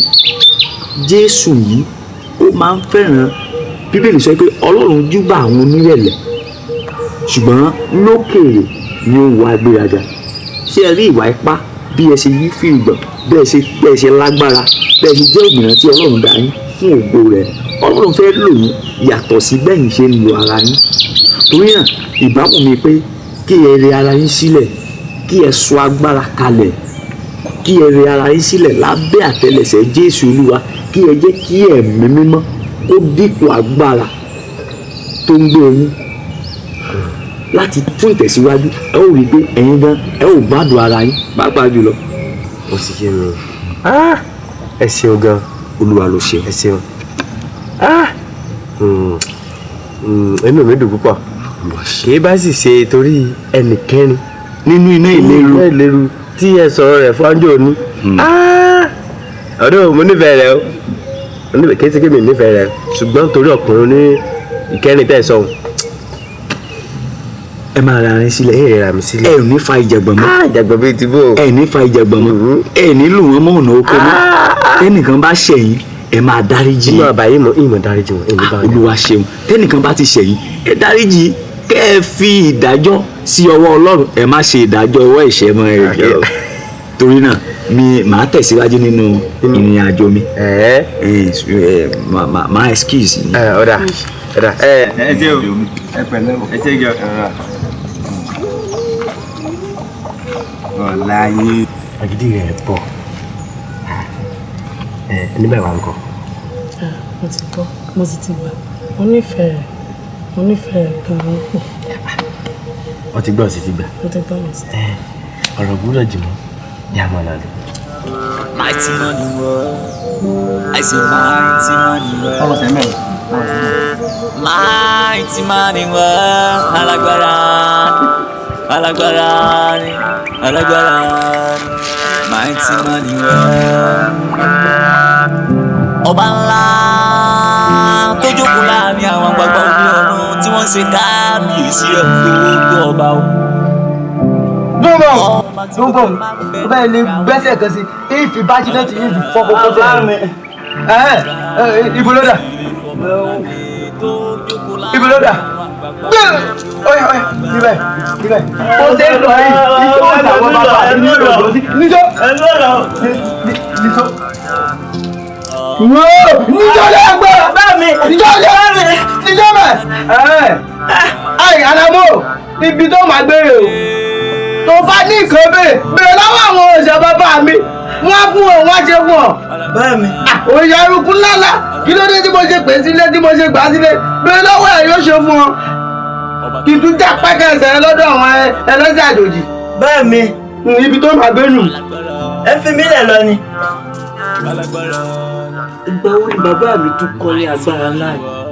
Jésù yìí ó máa ń fẹ́ràn Bíbélì sọ pé Ọlọ́run júbà àwọn onírẹ̀lẹ̀ ṣùgbọ́n lókèèrè ni ó wà gbéraga. ṣé ẹ rí ìwà ipá bí ẹ ṣe yí fún ìgbọ̀n bẹ́ẹ̀ ṣe lágbára bẹ́ẹ̀ ṣe jẹ́ òmìnira tí Ọlọ́run dá yín fún ògo rẹ̀ Ọlọ́run fẹ́ lò yín yàtọ̀ sí bẹ́yìn ṣe ń lo ara yín. torí náà ìbámu mi pé kí ẹ rẹ ara yín sílẹ̀ kí ẹ sọ agbára kalẹ̀ kí ẹ rẹ ara yín sílẹ̀ lábẹ́ àtẹ́lẹsẹ̀ Jésù Olúwa kí ẹ jẹ́ kí ẹ̀mí mímọ́ kó dípò agbára tó ń gbé yín láti fún ìtẹ̀síwájú ẹ ó rí i pé ẹ̀yin gan ẹ ó gbádùn ara yín pàápàá jùlọ. ó sì yé mi ẹ ṣeun gan. Olúwa ló ṣe. ẹ ṣeun inú mi dùn púpọ̀ kì í bá sì ṣe torí ẹnìkẹ́rin nínú iná ìléru tí ẹ sọ̀rọ̀ rẹ̀ fọ́njọ́ ní. ọdún mo nífẹ̀ẹ́ rẹ o kì í ṣe kí mi nífẹ̀ẹ́ rẹ ṣùgbọ́n torí ọkùnrin ní ìkẹrin tẹ̀ sọ̀hún. ẹ máa ra ara sílẹ̀ ẹ rà mí sílẹ̀. ẹ ò ní fa ìjàgbọ̀n mọ́. ìjàgbọ̀n bíi ti bó. ẹ ní fa ìjàgbọ̀n mọ́. ẹ nílò wọn mọ́ ọ̀nà oko mọ́. tẹ́nìkan bá ṣẹ̀yìn ẹ máa dáríjì. inú àbáyé mọ ìmọ̀ dáríjì wọn. Olúwa ṣeun tẹ́nìkan bá ti ṣẹ̀yìn ẹ dáríjì kẹ́ ẹ fi ìdájọ́ sí ọwọ́ Ọlọ́run ẹ má ṣe ìdájọ́ ọwọ́ ẹ̀ṣẹ̀ mọ́ ẹ jọ. torí náà màá tẹ̀síwájú nínú ìrìn àjò mi. màá excuse mi. ọ̀dà ẹ ṣe o ẹ pẹ̀lẹ́ ẹ ṣe gẹ ọ̀láyé agídí rẹ̀ pọ̀ níbẹ̀ wà ń kọ́. mo ti gbọ́ mo sì ti gbà mo nífẹ̀ẹ́ gan-an pọ̀. wọ́n ti gbọ́ sí ti gbà. mo ti gbọ́ mo sì ti. ọ̀rọ̀ gbúdọ̀ jùlọ yá máa lọ. Mighty money world, I say mighty money world. Mighty money world, Alagbara, Alagbara, Alagbara, mighty money world. Ọba ńlá tó jókòó láàrin àwọn àgbààgbà òde ọ̀run tí wọ́n ṣe kábíyèsí ẹ̀ gbogbo ọba o. Dúnbọ̀ ó bẹ́ẹ̀ lè gbẹ́sẹ̀ kan sí ìfì bájínẹ́tì ìfì fọ́pọ̀ kọ́sẹ̀ rẹ̀. Ibo ló dà? Ibo ló dà? Ọ̀yà níbẹ̀. Ó ṣe ń lọ yìí, ìjọ ìṣàwọ̀ bàbá ní ìrọ̀lọ́ sí. Níjọ́! Níjọ́! Níjọ́ lè gbọ́! Níjọ́ lè! Níjọ́ lè! Ai Alamo ibi tó máa gbére o tó bá ní nǹkan bèrè lọ́wọ́ àwọn òṣìṣẹ́ bàbá mi wọ́n á fún wọn wọ́n á ṣe fún ọ. bẹ́ẹ̀ mi. òòyà eruku ńláńlá kí ló dé tí mo ṣe pè sílé tí mo ṣe gbà sílé bèrè lọ́wọ́ ẹ̀ yóò ṣe fún ọ. kí n tún já pẹ́kẹ́ ẹsẹ̀ lọ́dọ̀ àwọn ẹlẹ́sẹ̀ àjòjì. bẹ́ẹ̀ mi. ibi tó máa gbé nù. ẹ fi mí lẹ̀ lọ ni. ìgbà wo ni bàbá mi tún kọ́ ní agbára ńlá yìí.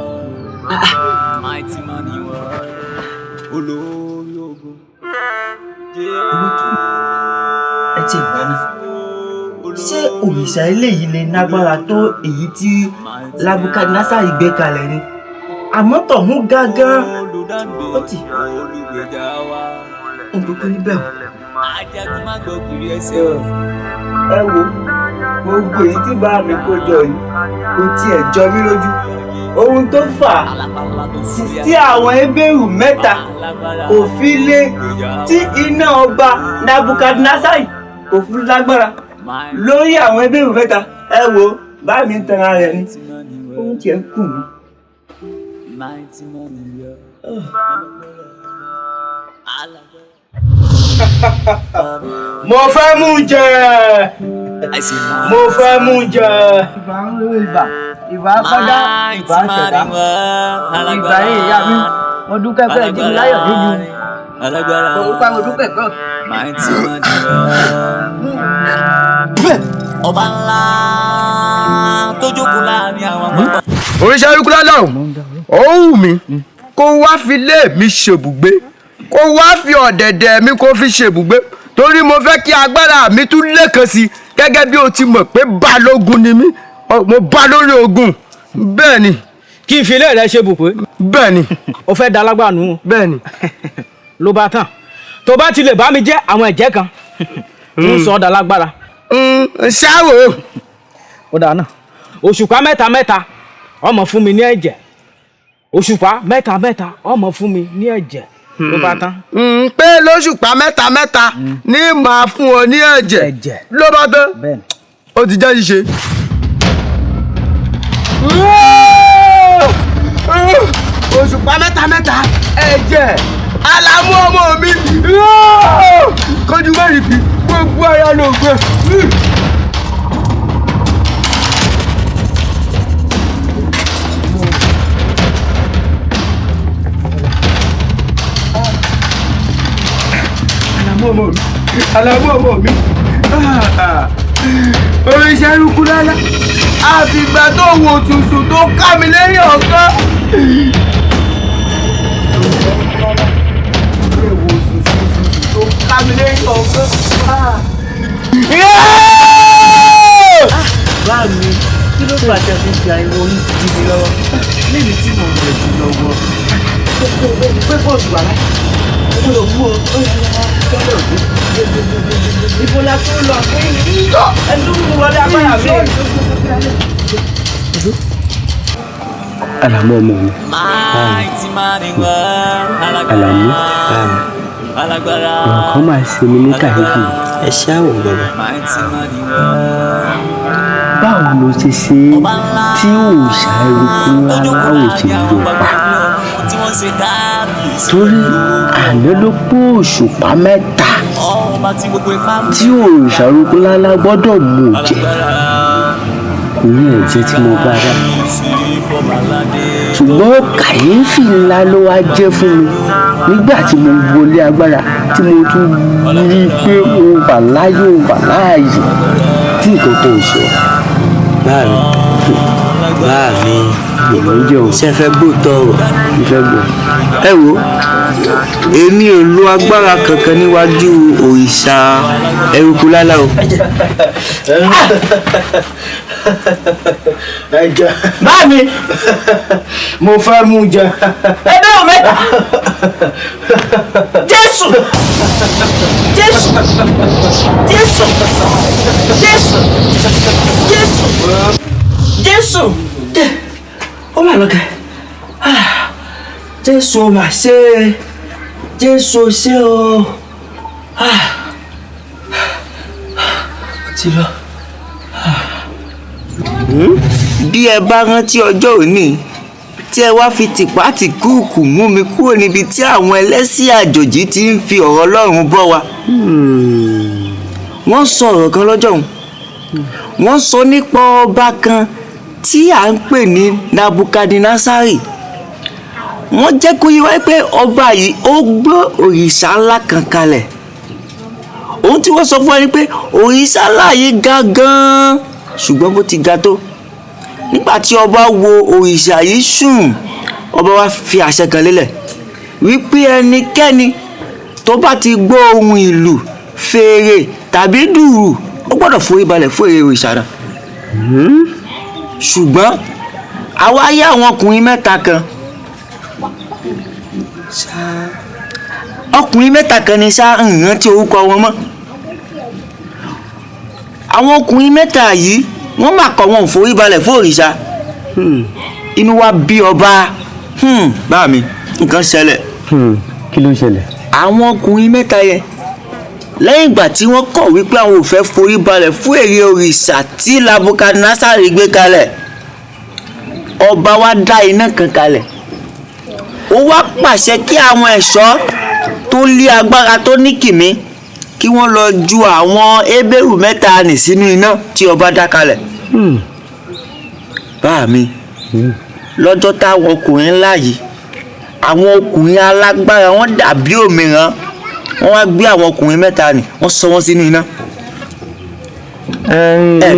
ẹ ti gbà ní. ṣé òrìṣà eléyìí lè nágbára tó èyí tí Nebukadnasari gbé kalẹ̀ ni àmọ́ tọ̀hún gángan ó ti nǹkan níbẹ̀ wò. ẹ wo gbogbo èyí tí bá mi kó jọ yìí kò tiẹ̀ jọ mí lójú ohun tó fà á tí àwọn ebéèrú mẹ́ta kò fi lé tí iná ọba Nebukadnasari kò fi lágbára lórí àwọn ebéèrú mẹ́ta ẹ wo bá mi ń tanra rẹ̀ ni ohun tiẹ̀ kù mí. mo fẹ́ mú jẹ mo fẹ́ mú jẹ. ìbá kọjá ìbá ṣẹ̀dá ìbá yìí ìyá mi mo dúpẹ́ pé ẹ̀jí mi láyọ̀ níbi mo dúpẹ́ pé. ọba ńlá tó jókòó láàrin àwọn àgbàgbà. òrìṣà eruku lọ́lọ́run ó wù mí kó wá fi lé mi ṣèbùgbé kó wá fi ọ̀dẹ̀dẹ̀ mi kó fi ṣèbùgbé torí mo fẹ́ kí agbára mi tún lékan sí gẹ́gẹ́ bí o ti mọ̀ pé balógun ni mí mo bá lórí ogun bẹ́ẹ̀ ni. kí n fi ilé rẹ ṣe bùpé. bẹ́ẹ̀ ni. o fẹ́ da alágbára nù. bẹ́ẹ̀ ni. ló bá tán tó bá ti lè bá mi jẹ́ àwọn ẹ̀jẹ̀ kan ń sọ ọ́ da alágbára. ṣáwó. ó dáa náà òṣùpá mẹ́ta mẹ́ta ọmọ fún mi ní ẹ̀jẹ̀ òṣùpá mẹ́ta mẹ́ta ọmọ fún mi ní ẹ̀jẹ̀ ló bá tán. pé lóṣùpá mẹ́ta mẹ́ta ní màá fún ọ ní ẹ̀jẹ̀ ló bá tán ó ti jẹ́ ṣíṣe. òṣùpá mẹ́ta mẹ́ta ẹ̀jẹ̀ Àlàmú ọmọ mi kojú mẹ́rin kí gbogbo ara ló gbé. Àlàmú ọmọ mi òrìṣà eruku lálá àfìgbà tó wo tùsù tó ká mi lẹ́yìn ọ̀gá. tó ká mi lẹ́yìn ọ̀gá. bá mi kí ló bàjẹ́ fi fi àìwọ orí ti mi lọ́wọ́ níbi tí mo bẹ̀ jù lọ́wọ́ pé bọ́ọ̀sù wà láti ọgbọ́dọ̀ mú ọ ibo la tún lọ ẹdún mú wọlé agbára mi. Àlàmú ọmọ mi. Àlàmú nǹkan máa ṣe mi ní kàyéfì. ẹ ṣáàwò bàbá. báwo ló ṣe ṣe tí òòṣà eruku aláwọ̀ ti lò pa torí àná ló pé òṣùpá mẹ́ta tí òòṣà eruku lálá gbọ́dọ̀ mú jẹ ní ẹ̀jẹ̀ tí mo bá dá ṣùgbọ́n kàyéfì ńlá ló wá jẹ́ fún mi nígbà tí mo wọlé agbára tí mo tún rí i pé mo wà láyé mo wà láàyè tí nǹkan kan ò sọ. báà mi ṣe fẹ́ gbóòótọ́ ọ̀rọ̀ ìfẹ́ gbọ́. ẹ wo èmi ò lo agbára kankan níwájú òrìṣà eruku lálá o. báà mi mo fẹ́ mú jẹ. ẹgbẹ́ ò mẹ́ta Jésù Jésù Jésù Jésù Jésù Jésù ó mà lọ́kẹ́ Jésù ó mà ṣe Jésù ó ṣe o ti lọ. bí ẹ bá rántí ọjọ́ òní tí ẹ wá fi tìpá tì kúùkù mú mi kúrò níbi tí àwọn ẹlẹ́sìn àjòjì ti ń fi ọ̀rọ̀ Ọlọ́run bọ́ wa. Wọ́n sọ ọ̀rọ̀ kan lọ́jọ́ òun. Wọ́n sọ nípa ọba kan tí à ń pè ní Nabukadinasari. Wọ́n jẹ́ kó yé wa pé ọba yìí ó gbé òrìṣà ńlá kan kalẹ̀. Ohun tí wọ́n sọ fún wa ni pé òrìṣà ńlá yìí ga gan-an, ṣùgbọ́n bó ti ga tó, nígbà tí ọba wo òrìṣà yìí sùn, ọba wa fi àṣẹ kan lélẹ̀ wípé ẹnikẹ́ni tó bá ti gbọ́ ohun ìlù, fèrè tàbí dùrù, ó gbọ́dọ̀ forí balẹ̀ fún ère òrìṣà náà. Ṣùgbọ́n àwa yá àwọn ọkùnrin mẹ́ta kan. Ọkùnrin mẹ́ta kan ni ṣá ń rántí orúkọ wọn mọ́. Àwọn ọkùnrin mẹ́ta yìí wọ́n mà kọ̀ wọn ò forí balẹ̀ fún òrìṣà. Inú wa bí ọba. Bá mi nǹkan ṣẹlẹ̀. Kí ló ṣẹlẹ̀? Àwọn ọkùnrin mẹ́ta yẹn lẹ́yìn ìgbà tí wọ́n kọ̀ wípé àwọn ò fẹ́ forí balẹ̀ fún ère òrìṣà tí Nabukadinasari gbé kalẹ̀, ọba wa dá iná kan kalẹ̀. Ó wá pàṣẹ kí àwọn ẹ̀ṣọ́ tó lé agbára tó ní kìmí kí wọ́n lọ ju àwọn Hébérù mẹ́ta nì sínú iná tí ọba dá kalẹ̀. Bá mi lọ́jọ́ táwọn ọkùnrin ńlá yìí, àwọn ọkùnrin alágbára wọ́n dàbí òmìrán, wọ́n wá gbé àwọn ọkùnrin mẹ́ta nì, wọ́n sọ wọ́n sínú iná.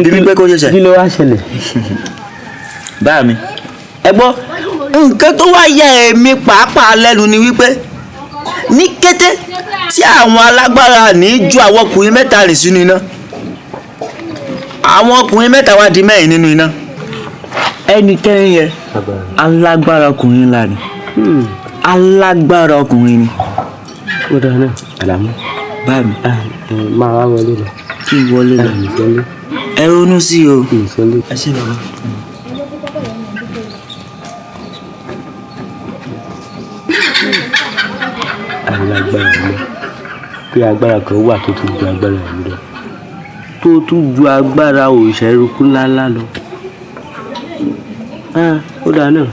Bí mi pé kó ṣe ṣe. Kí ló wá ṣẹlẹ̀? Bá mi ẹ gbọ́, nǹkan tó wá yà èmi pàápàá lẹ́nu ni wípé ní kété tí àwọn alágbára ní ju àwọn ọkùnrin mẹ́ta rìn sínú iná, àwọn ọkùnrin mẹ́ta wá di mẹ́rin nínú iná. Ẹnikẹ́ni yẹn alágbára ọkùnrin ńlá ni. Alágbára ọkùnrin ni. Ó dáa náà, Àlàmú. Bá mi máa wá wọlé lọ. kí n wọlé lọ. Ẹ ronú sí o. Ẹ ṣé bàbá. Alágbára mọ́ pé agbára kan wà tó tún ju agbára mi lọ, tó tún ju agbára òrìṣà eruku ńláńlá lọ. Ó dáa náà,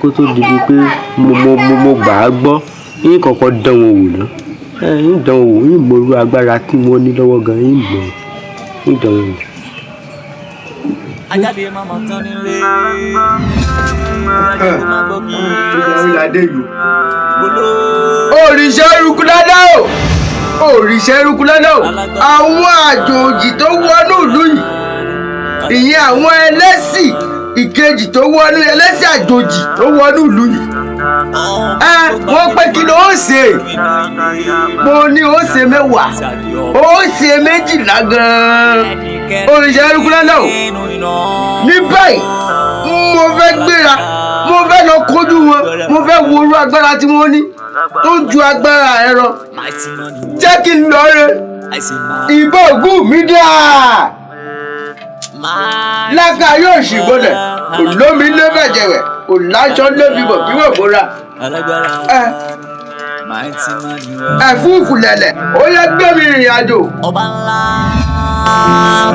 kó tó di bíi pé mo gbà á gbọ́, yín kọ́kọ́ dán wọn wò ná. Yín dán wọn wò, yín mọ irú agbára tí wọ́n ní lọ́wọ́ gan, yín mọ̀, yín dán wọn wò. Ajáde máma tán nílé. Ajáde máa gbọ́ kí. Òrìṣà eruku ládá o, òrìṣà eruku ládá o, àwọn àjòjì tó wọnú ìlú yìí, ìyẹn àwọn ẹlẹ́sìn ìkejì tó wọnú, ẹlẹ́sìn àjòjì tó wọnú ìlú yìí. Wọ́n pé kí ló ń ṣe? Mo ní ó ṣe mẹ́wàá, ó ṣe 12 gan-an. Òrìṣà eruku ládá o, ní báyìí mo fẹ́ gbéra, mo fẹ́ lọ kojú wọn, mo fẹ́ wo irú agbára tí wọ́n ní tó ju agbára ẹ lọ. Jẹ́ kí n lọ rẹ, ìbọn ògùn mi dà. Láka yóò ṣì bọ́lẹ̀, kò lómi lé bẹ̀jẹ̀wẹ̀, kò láṣọ lé bíbọ̀ bí wọ́n bóra. Ẹ̀fúùfù lẹ̀lẹ̀, ó yẹ gbé mi rìnrìn àjò. Ọba ńlá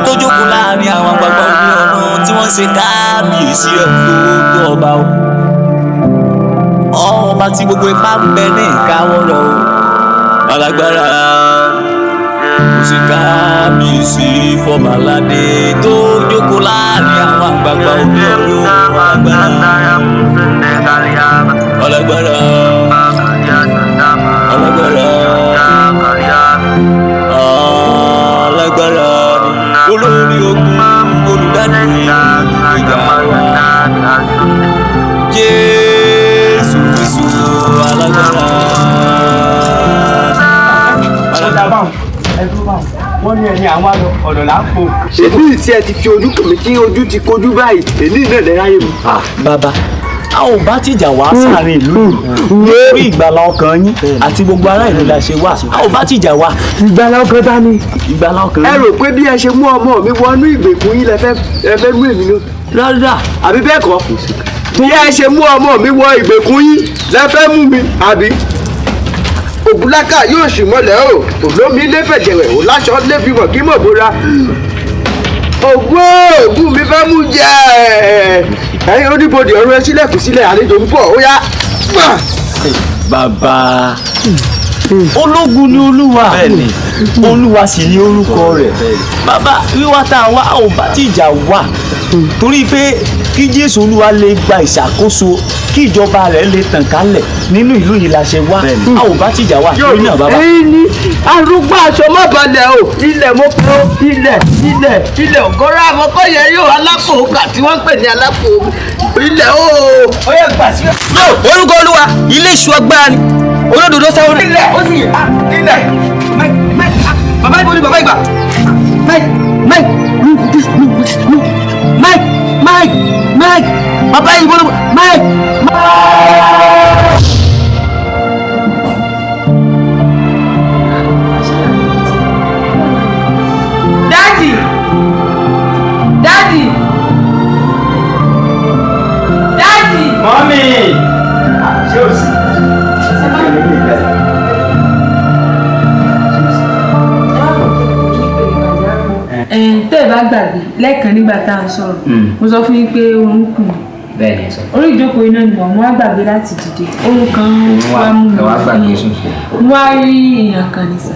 tó jókòó láàrin àwọn àgbààgbà omi ọ̀run tí wọ́n ṣe kábíyèsí ẹ̀ gbogbo ọba o. Ọba tí gbogbo ipá ń bẹ ní ìkáwọ́ rẹ̀ o. Alagbara kò ṣe kábíyèsí fọmọládé tó jókòó láàrin àwọn àgbààgbà omi ọ̀run. Alagbara Alagbara olórí ogun olùdádì ìgbà Jésù Kristu Alagbara. Wọ́n ní ẹni àwọn ọ̀nà là ń po. Èmi tí ẹ ti fi ojú kò mí tí ojú ti kojú báyìí, èmi náà lè ráyè mi. Bàbá, a ò bá tìjà wá sáàrin ìlú lórí ìgbàlà ọkàn yín àti gbogbo ará ìlú la ṣe wá, a ò bá tìjà wá. Ìgbàlà ọkàn ta ni? Ìgbàlà ọkàn yín. Ẹ rò pé bí ẹ ṣe mú ọmọ mi wọnú ìgbèkùn yín lẹ fẹ́ mú èmi náà? Rárá. Àbí bẹ́ẹ̀ kọ́? Bí ẹ ṣe mú ọmọ mi wọ ìgbèkùn yín lẹ fẹ́ mú mi, àbí? Ògúnlákà yóò sì mọ́lẹ̀ o, òlómi lé fẹ̀jẹ̀wẹ̀, ò láṣọ lé fimọ̀ kí mọ̀ bóra. Ògún mi fẹ́ mú jẹ. ẹ̀yin oníbodè ọ̀run ẹ sílẹ̀kùn sílẹ̀ àlejò ń bọ̀ ó yá. bàbá ológun ni olúwa olúwa sì ni orúkọ rẹ̀ bàbá wíwá tá a wá ò bá tí ìjà wà torí pé kí jésù olúwa lè gba ìṣàkóso kí ìjọba rẹ̀ lè tàn kálẹ̀ nínú ìlú yìí la ṣe wá a ò bá tí ìjà wà torí náà bàbá. ẹ̀yin ni arúgbó aṣọ má balẹ̀ o ilẹ̀ mo kọ́ ilẹ̀ ọ̀gọ́rọ̀ àmọ́kọ́ yẹn yóò alápòókà tí wọ́n ń pè ní alápòókà ilẹ̀ o. ó yẹ gbà sí. orúkọ olúwa ilé ìṣù agbára ni olódodo sáwọn. ilẹ̀ ó sì ilẹ̀. bàbá ìbò ni bàbá ìgbà. Mike bàbá ìbò ni Mike. Daddy. Mọ́mí. Ṣé o sì? Tẹ́ ẹ bá gbàgbé lẹ́ẹ̀kan nígbà tá à ń sọ̀rọ̀ mo sọ fún yín pé oorun kù mí. bẹ́ẹ̀ ni sọ. orí ìjókòó iná ni mo wá gbàgbé láti dìde oorun kan wá mú mi. ẹ wá gbàgbé sùn. mo wá rí èèyàn kan ní sà.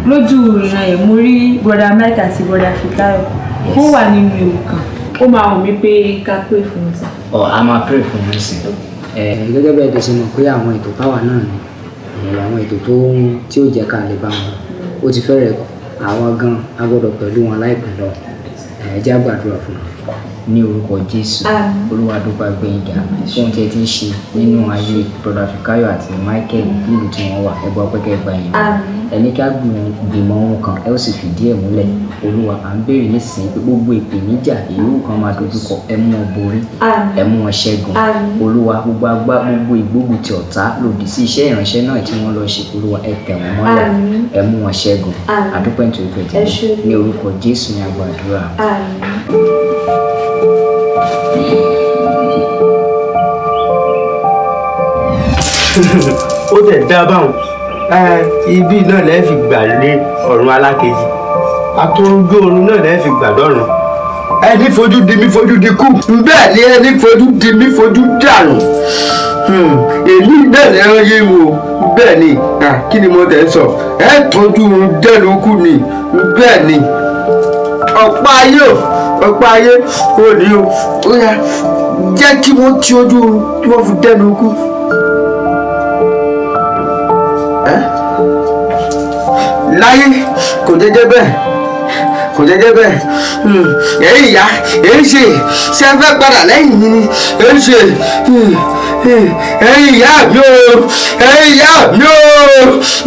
lójú ìran ẹ̀ mo rí broda Mike àti broda Fitayo wọ́n wà nínú ewu kan ó máa wù mí pé ká pray fún wọn sà. a máa pray fún wọn sí. gẹ́gẹ́ bẹ́ẹ̀ bí ẹ ṣe mọ̀ pé àwọn ètò táwa náà ni àwọn ètò tí ó jẹ́ ká lè bá wọn ó ti fẹ́rẹ̀ kù àwọn gan a gbọ́dọ̀ pẹ̀lú wọn láìpẹ́ lọ ẹ jẹ́ á gbàdúrà fún wọn ní orúkọ Jésù Olúwa dúpẹ́ gbẹ̀yìngà fún tí ẹ ti ń ṣe nínú ayé broda Fikayo àti Michael nílùú tí wọ́n wà ẹgbẹ́ ọpẹ́kẹ́ gba yẹn ẹni ká gbìmọ̀ ohun kan ẹ ó sì fìdí ẹ̀ múlẹ̀ Olúwa à ń béèrè nísinsìnyí pé gbogbo ìpèníjà èyí kan máa dojúkọ ẹ mú wọn borí ẹ mú wọn ṣẹ́gun Olúwa gbogbo ìgbógun ti ọ̀tá lòdì sí iṣẹ́ ìránṣẹ́ náà tí wọ́n lọ ṣe Olúwa ẹ tẹ̀ wọ́n mọ́lẹ̀ ẹ mú wọn ṣẹ́gun àdúpẹ́ nítorí pé ní orúkọ Jésù ní àgbàdúrà. ó tẹ̀ dá báwọn ibi náà lẹ́ẹ̀ fi gbà lé ọ̀run alákejì àtúndú oorun náà lẹ́ẹ̀ fi gbà dọ́run ẹni fojú di mí fojú di kú bẹ́ẹ̀ ni ẹni fojú di mí fojú dànù èmi náà lẹ́rọ yé wo bẹ́ẹ̀ ni kí ni mo tẹ̀ sọ ẹ tọ́jú dẹ́nu kú ni bẹ́ẹ̀ ni ọ̀pá ayé ò ní o ó yá jẹ́ kí wọ́n ti ojú tí wọ́n fi dẹ́nu kú. láyé kò jẹ́jẹ́ bẹ́ẹ̀ ẹ̀yin ìyá èyí ṣe ṣe fẹ́ padà lẹ́yìn mi ni èyí ṣe ẹ̀yin ìyá mi o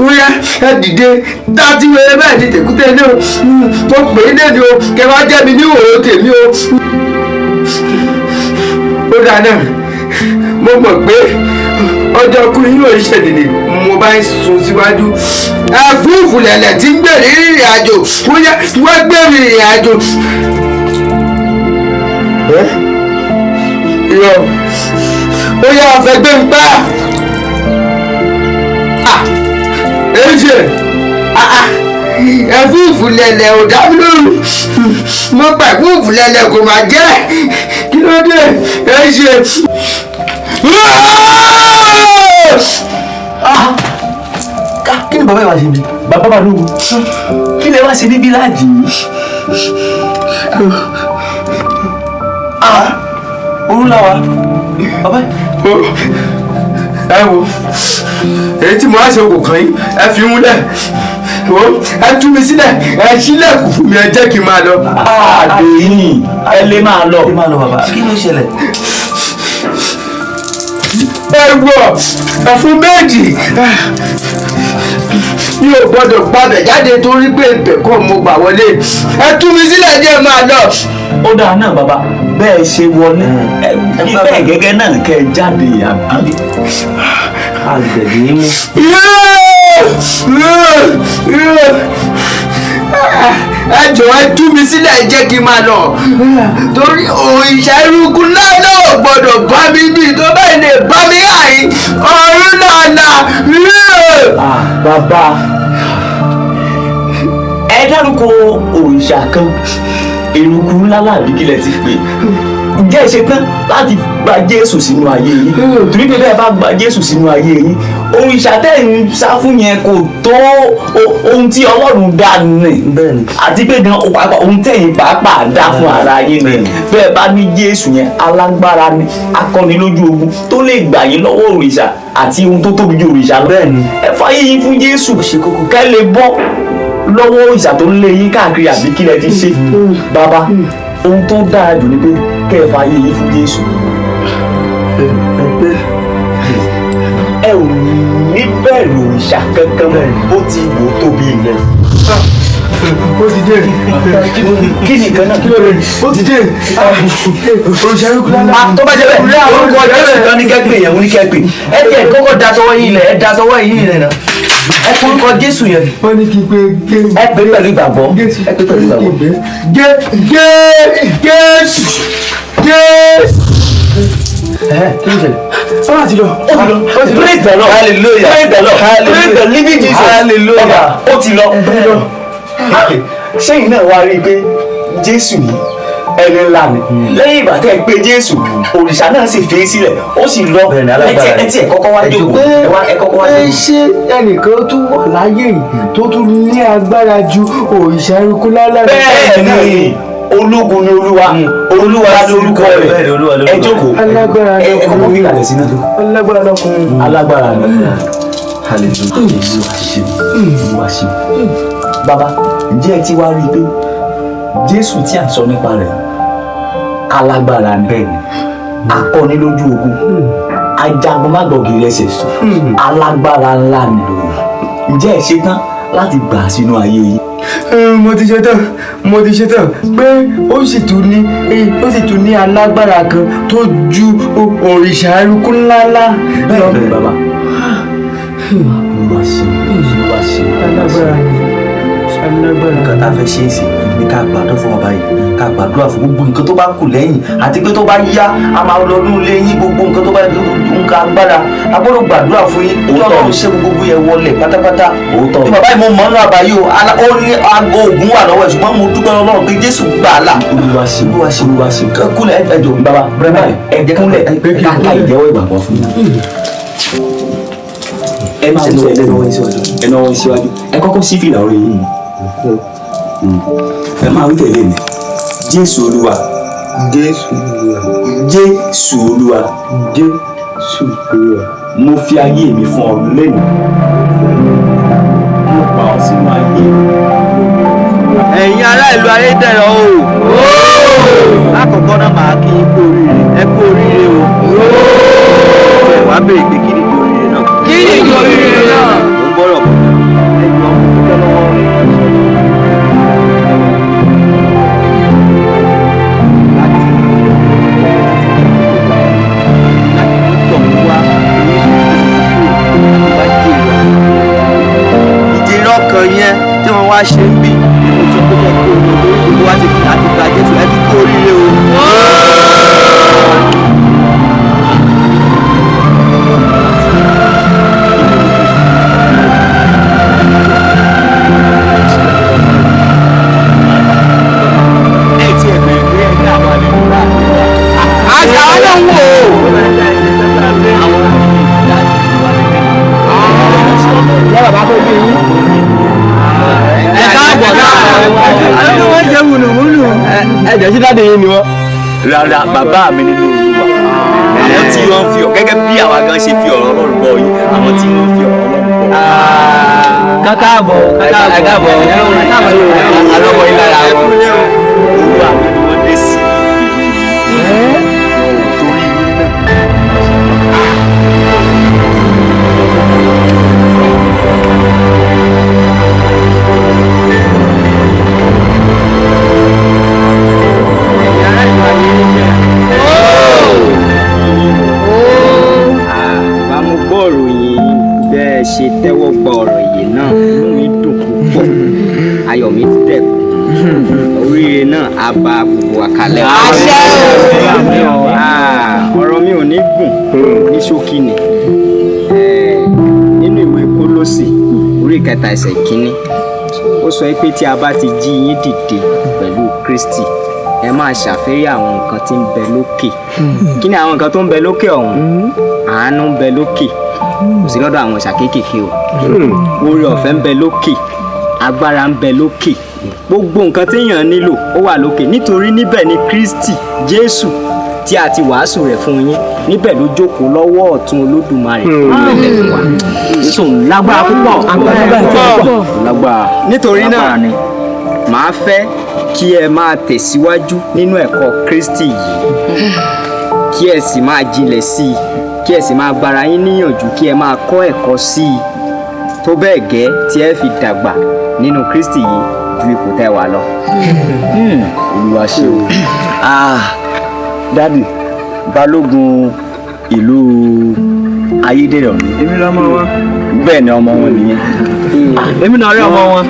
wúyá ẹ dìde dájú ẹ bẹ́ẹ̀ ni tèkúté ní o mo pè é lẹ́ni o kẹ wá jẹ́ mi ní òwò tèmi o ó dáná mo mọ̀ pé ọjọ́ kú yín ò ṣèdìdì mo bá ń sún síwájú ẹ̀fúùfù lẹ̀lẹ̀ tí ń gbèrè ìrìn àjò wọ́n gbèrè ìrìn àjò. Irọ́ ó yá ọ̀fẹ́ gbé ń pa èjì ẹ̀fúùfù lẹ̀lẹ̀ ò dá mi lóru mo pa ẹ̀fúùfù lẹ̀lẹ̀ kò má jẹ́ kí ló dé èjì. Kí ni bàbá yìí wá ṣe bí? Bàbá bá lóru. Kí lè wá ṣe níbí láàjì yìí? Orun láwa. Bàbá yìí. Ẹ wo èyí tí mo á ṣe kò kàn yín ẹ fi ń lẹ̀ ẹ tú mi sílẹ̀ ẹ sílẹ̀kùn fún mi ẹ jẹ́ kí n máa lọ. àdéhìn ẹ lè máa lọ. Ẹ máa lọ bàbá. Kí ló ṣẹlẹ̀? Ẹ wọ ẹ̀fún méjì mi ò gbọ́dọ̀ padà jáde torí pé ibẹ̀ kọ́ mo gbà wọlé ẹ tú mi sílẹ̀ díẹ̀ máa lọ. Ó dáa náà bàbá bẹ́ẹ̀ ṣe wọlé bẹ́ẹ̀ gẹ́gẹ́ náà kẹ́ ẹ jáde àbí. Àgbẹ̀dẹ̀ yín mú. Ẹ jọ̀ọ́ ẹ tú mi sílẹ̀ jẹ́ kí n máa lọ torí òrìṣà eruku náà gbọ́dọ̀ bá mi bí tó bẹ́ẹ̀ lè bá mi àyín ọ̀run náà là. Bàbá ẹ dárúkọ òrìṣà kan eruku ńlá làbí kílẹ̀ ti pè ǹjẹ́ ẹ ṣe tán láti gba Jésù sínú ayé yín torí pé bẹ́ẹ̀ bá gba Jésù sínú ayé yín òrìṣà tẹ́ ń sá fún yẹn kò tó ohun tí Ọlọ́run dá ní àti pé gan ohun tẹ̀yìn pàápàá dá fún ara yín ni bẹ́ẹ̀ bá ní Jésù yẹn alágbára ni akọni lójú ogun tó lè gbà yín lọ́wọ́ òrìṣà àti ohun tó tóbi ju òrìṣà lọ ẹ fàyè yín fún Jésù kẹ́ lè bọ́ lọ́wọ́ òrìṣà tó ń lé yín káàkiri àbí kílẹ̀ ti ṣe bàbá ohun tó dára jù ni pé kẹ́ ẹ fàyè yín fún Jésù ẹ ò ní bẹ̀rù òrìṣà kankan bó ti wò ó tóbi rẹ̀. ó ti dé kí ni nǹkan náà kí ló rẹ ó ti dé òrìṣà yókù lálẹ́. tó bá jẹ́ bẹ́ẹ̀ orúkọ Jésù kan ní kẹ́pẹ́ yẹn ní kẹ́pẹ́ ẹ jẹ́ kọ́kọ́ da sọ́wọ́ yín lẹ̀ ẹ da sọ́wọ́ yín lẹ̀ náà ẹ fún orúkọ Jésù yẹn. wọ́n ní kí n pe ẹ pè pẹ̀lú ìgbàgbọ́ ẹ pè pẹ̀lú ìgbàgbọ́. Jésù kí ló ṣẹlẹ̀? Sọ́wọ́n àti lọ. Ó ti lọ. Praise the Lord. Hallelujah. Praise the Lord. Praise the living Jesus. Hallelujah. Ó ti lọ. Ṣẹ́yìn náà wá rí i pé Jésù yìí ẹni ńlá ni. Lẹ́yìn ìgbà tẹ́ ẹ pé Jésù, òrìṣà náà sì fi sílẹ̀, ó sì lọ. Ẹ tiẹ̀ kọ́kọ́ wá jókòó. Ẹ kọ́kọ́ wá jókòó. Ṣé ẹnìkan tún wà láyé yìí tó tún ní agbára ju òrìṣà eruku lálẹ́? Bẹ́ẹ̀ ni. Ológun ni Olúwa lórúkọ rẹ̀ ẹ jókòó ẹ kọ́kọ́ fi kalẹ̀ sínú tó alágbára lọkùnrin alágbára ni Olúwa ṣe bàbá ǹjẹ́ ẹ ti wá rí i pé Jésù tí à ń sọ nípa rẹ̀ alágbára bẹ́ẹ̀ ni akọni lójú ogun ajagun má gbọ̀gì rẹsẹ̀ sùn alágbára ńlá ni lòun ǹjẹ́ ẹ ṣe tán láti gbà sínú ayé yìí. mo ti ṣetán pé ó sì tún ní alágbára kan tó ju òrìṣà eruku ńláńlá. bẹ́ẹ̀ ni bàbá Olúwa ṣe alágbára nǹkan tá a fẹ́ ṣe é sí ní ká gbàdúrà fún ọba yìí ká gbàdúrà fún gbogbo nǹkan tó bá kù lẹ́yìn àti pé tó bá yá a máa lọ ní ilé yín gbogbo nǹkan tó bá nǹkan agbára a gbọ́dọ̀ gbàdúrà fún yín kí Ọlọ́run ṣe gbogbo yẹn wọlé pátápátá. ní bàbá yìí mo mọ̀ ọ́nà àbáyé o ó ní aago ògùn wà lọ́wọ́ ẹ̀ ṣùgbọ́n mo dúpẹ́ Ọlọ́run pé Jésù gbà á là. Olúwa ṣe kúnlẹ̀ ẹjọ́ bàbá brẹ́mà ẹ̀jẹ̀ kúnlẹ̀ ká ìjẹ́wọ́ ìgbàgbọ́ fún mi. ẹ máa mú ẹ náwó síwájú ẹ kọ́kọ́ sí fìlà orí yìí ẹ máa wí tẹ̀lé mi Jésù Olúwa mo fi ayé mi fún ọ lẹ́nu mo pa ọ sínú ayé mi. ẹ̀yin ará ìlú Ayédèrú o lákọ̀ọ́kọ́ náà máa kí n kú oríire ẹ kú oríire o ẹ wá béèrè pé kí ni kí oríire náà. kí ni kí oríire náà. mo ń bọ̀rọ̀ bọ̀ ẹ jọ mo dúpẹ́ lọ́wọ́ rẹ̀. Yẹn tí wọ́n wá ṣe ń bí mo sọ pé jẹ́ kí olóògbé wá ti láti gba Jésù ẹ ti kú oríire o. ẹ ti ẹ̀ bẹ̀rẹ̀ pé ẹ̀ka àwọn àlejò rà àṣà ọlọ́run wò ó. yàrá bá tó bí yín. wọ́n jẹ́ wùnùwùnù. ẹ̀jẹ̀ sí dáadé yín ni wọ́n. rárá bàbá mi nínú Olúwa àwọn tí wọ́n fi ọ gẹ́gẹ́ bí àwa gan ṣe fi ọ̀rọ̀ Ọlọ́run bọ̀ yìí àwọn tí wọ́n fi ọ̀rọ̀ Ọlọ́run bọ̀. kákáàbọ̀ alọ́wọ́ yín lára wọn Olúwa mi ni wọ́n dé sí torí yín náà. bẹ́ẹ̀ ṣe tẹ́wọ́ gba ọ̀rọ̀ yìí náà inú mi dùn púpọ̀ ayọ̀ mi ti dẹ̀kun oríire náà á bá gbogbo àkàlẹ̀ ọ̀rọ̀ mi ò ní gùn ní ṣókí ni nínú ìwé Kólósì orí 3 ẹsẹ̀ 1 ó sọ pé tí a bá ti jí yín dìde pẹ̀lú Kristi ẹ máa ṣàfẹ́rí àwọn nǹkan tí ń bẹ lókè. Kí ni àwọn nǹkan tó ń bẹ lókè ọ̀hún? Àánú ń bẹ lókè, kò sí lọ́dọ̀ àwọn ṣàkékèké o. Oore ọ̀fẹ́ ń bẹ lókè, agbára ń bẹ lókè, gbogbo nǹkan téèyàn nílò ó wà lókè. Nítorí níbẹ̀ ni Kristi Jésù tí a ti wàásù rẹ̀ fún yín, níbẹ̀ ló jókòó lọ́wọ́ ọ̀tún Olódùmarè bẹ̀lẹ̀ fún wa. Jésù lágbára púpọ̀, lágbára. Nítorí náà màá fẹ́ kí ẹ máa tẹ̀síwájú nínú ẹ̀kọ́ Kristi yìí, kí ẹ sì máa jinlẹ̀ sí i, kí ẹ sì máa gbára yín níyànjú, kí ẹ máa kọ́ ẹ̀kọ́ sí i tó bẹ́ẹ̀ gẹ́ tí ẹ fi dàgbà nínú Kristi yìí ju ipò tẹ́ wà lọ. Olúwa ṣe o. Dádì, balógun ìlú Ayédèrè ni. Èmi lọ́mọ wọn. Bẹ́ẹ̀ ni ọmọ wọn nìyẹn. Èmi náà rí ọmọ wọn.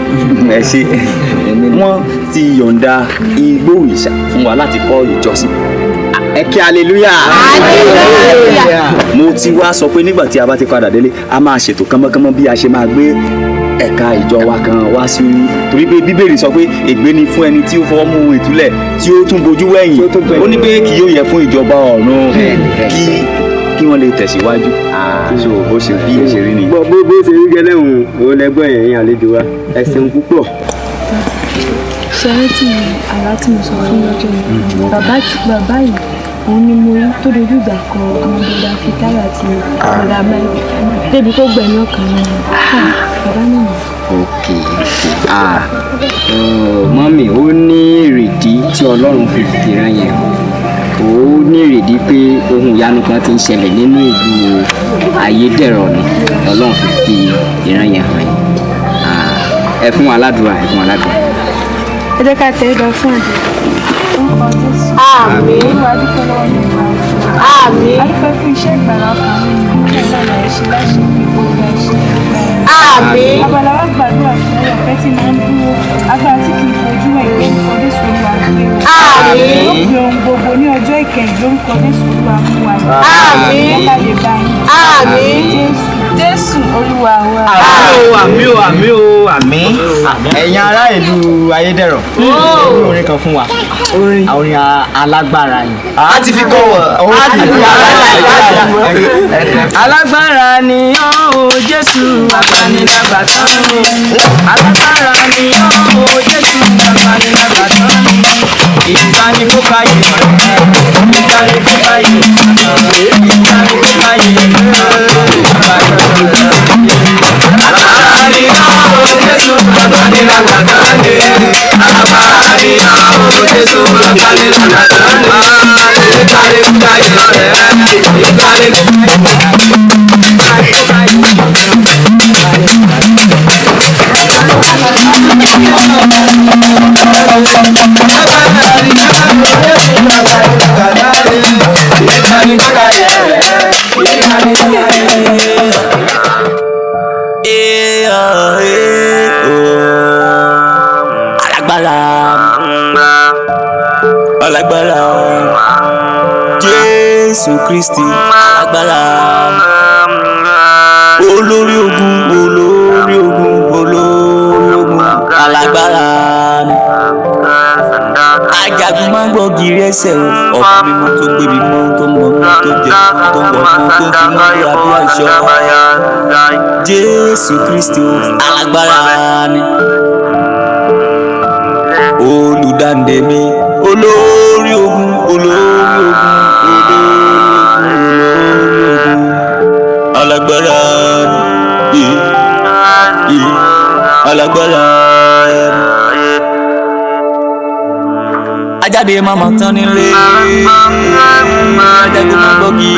Ẹ ṣe wọ́n ti yọ̀ǹda igbó òrìṣà fún wa láti kọ́ ìjọsìn. Ẹ kí hallelujah. Mo ti wá sọ pé nígbà tí a bá ti padà délé a máa ṣètò kánmọ́kánmọ́ bí a ṣe máa gbé ẹ̀ka ìjọ wa kan wá sí orí, torí pé Bíbélì sọ pé ègbé ni fún ẹni tí ó fọwọ́ mú ìtúlẹ̀ tí ó tún bojú wẹ̀yìn. Ó ní pé kì yóò yẹ fún ìjọba ọ̀run kí wọ́n lè tẹ̀síwájú. So bó ṣe bí ẹ ṣe rí ni. bó ṣe rí gẹ́lẹ́ òun lẹ́gbọ́n ẹ̀yìn àlejò wa ẹ ṣeun púpọ̀. ṣe é tí àlá tí mo sọ fún lọ́jọ́ yìí bàbá yìí òun ni mo rí tó dojú ìgbà kan àwọn bọ̀dà fìtáyà àti bọ̀dà máìkì débi tó gbẹ̀mí ọkàn mi bàbá náà. Mọ́mì, ó ní ìrèdí tí Ọlọ́run fi fìran yẹn hàn. Ó ní ìrèdí pé ohun ìyanu kan ti ń ṣẹlẹ̀ nínú ìlú Ayédèrè ni Ọlọ́run fi ìran yẹn hàn yín. Ẹ fún wa ládùúrà, ẹ fún wa ládùúrà. Ẹ jẹ́ ká tẹ̀ ẹ́ lọ fún àdé. Àmín. Àmín. Adúpẹ́ fún iṣẹ́ ìgbàlá ọkàn mi ní ìlànà ẹ̀ṣẹ̀ láṣẹ gbogbo ẹ̀ṣẹ̀. Àmín. Abala wa gbàdúrà fún ọ̀fẹ́ tí máa ń dúró, agbára tí kì í fojú ẹ̀ gbé nǹkan Jésù Olúwa gbé o. Àmín. Ó fi ohun gbogbo ní ọjọ́ ìkẹyìn lórúkọ Jésù Olúwa mú wa. Àmín. Ọlá lè bá yín. Àmín. Jésù Olúwa wa. Àmín o, àmín o, àmín. Ẹ̀yin ará ìlú Ayédèrè, orin kan fún wa. Orin alágbára yìí. A ti fi kọ́ wọ̀. Alágbára ni ọ́ o Jésù, agbanilágbàtàn mi. Alágbára ni ọ́ o Jésù, agbanilágbàtàn mi. Ìgbani kó káyé rẹ̀, ìgbani kó káyé rẹ̀, ìgbani kó káyé rẹ̀. Alágbára ni ọ́ o Jésù, agbanilágbàtàn mi. Alágbára ni ọ́ o Jésù, agbanilágbàtàn mi. Ìgbani kó káyé rẹ̀, ìgbani kó káyé Alagbara Jésù Kristi agbára olórí ogun alagbara ajagun máa ń gbọ́ gírí ẹsẹ̀ o ọ̀pọ̀ mímọ́ tó gbé mi mọ́ tó mọ́ mọ́ tó jẹ tó ń bọ̀ fún tó fi mọ́ ìyá bí aṣọ Jésù Kristi alagbara ni olùdáǹdè mi olórí ogun alagbara alagbara ajáde mama tán nílé ajagun máa gbọ́ kí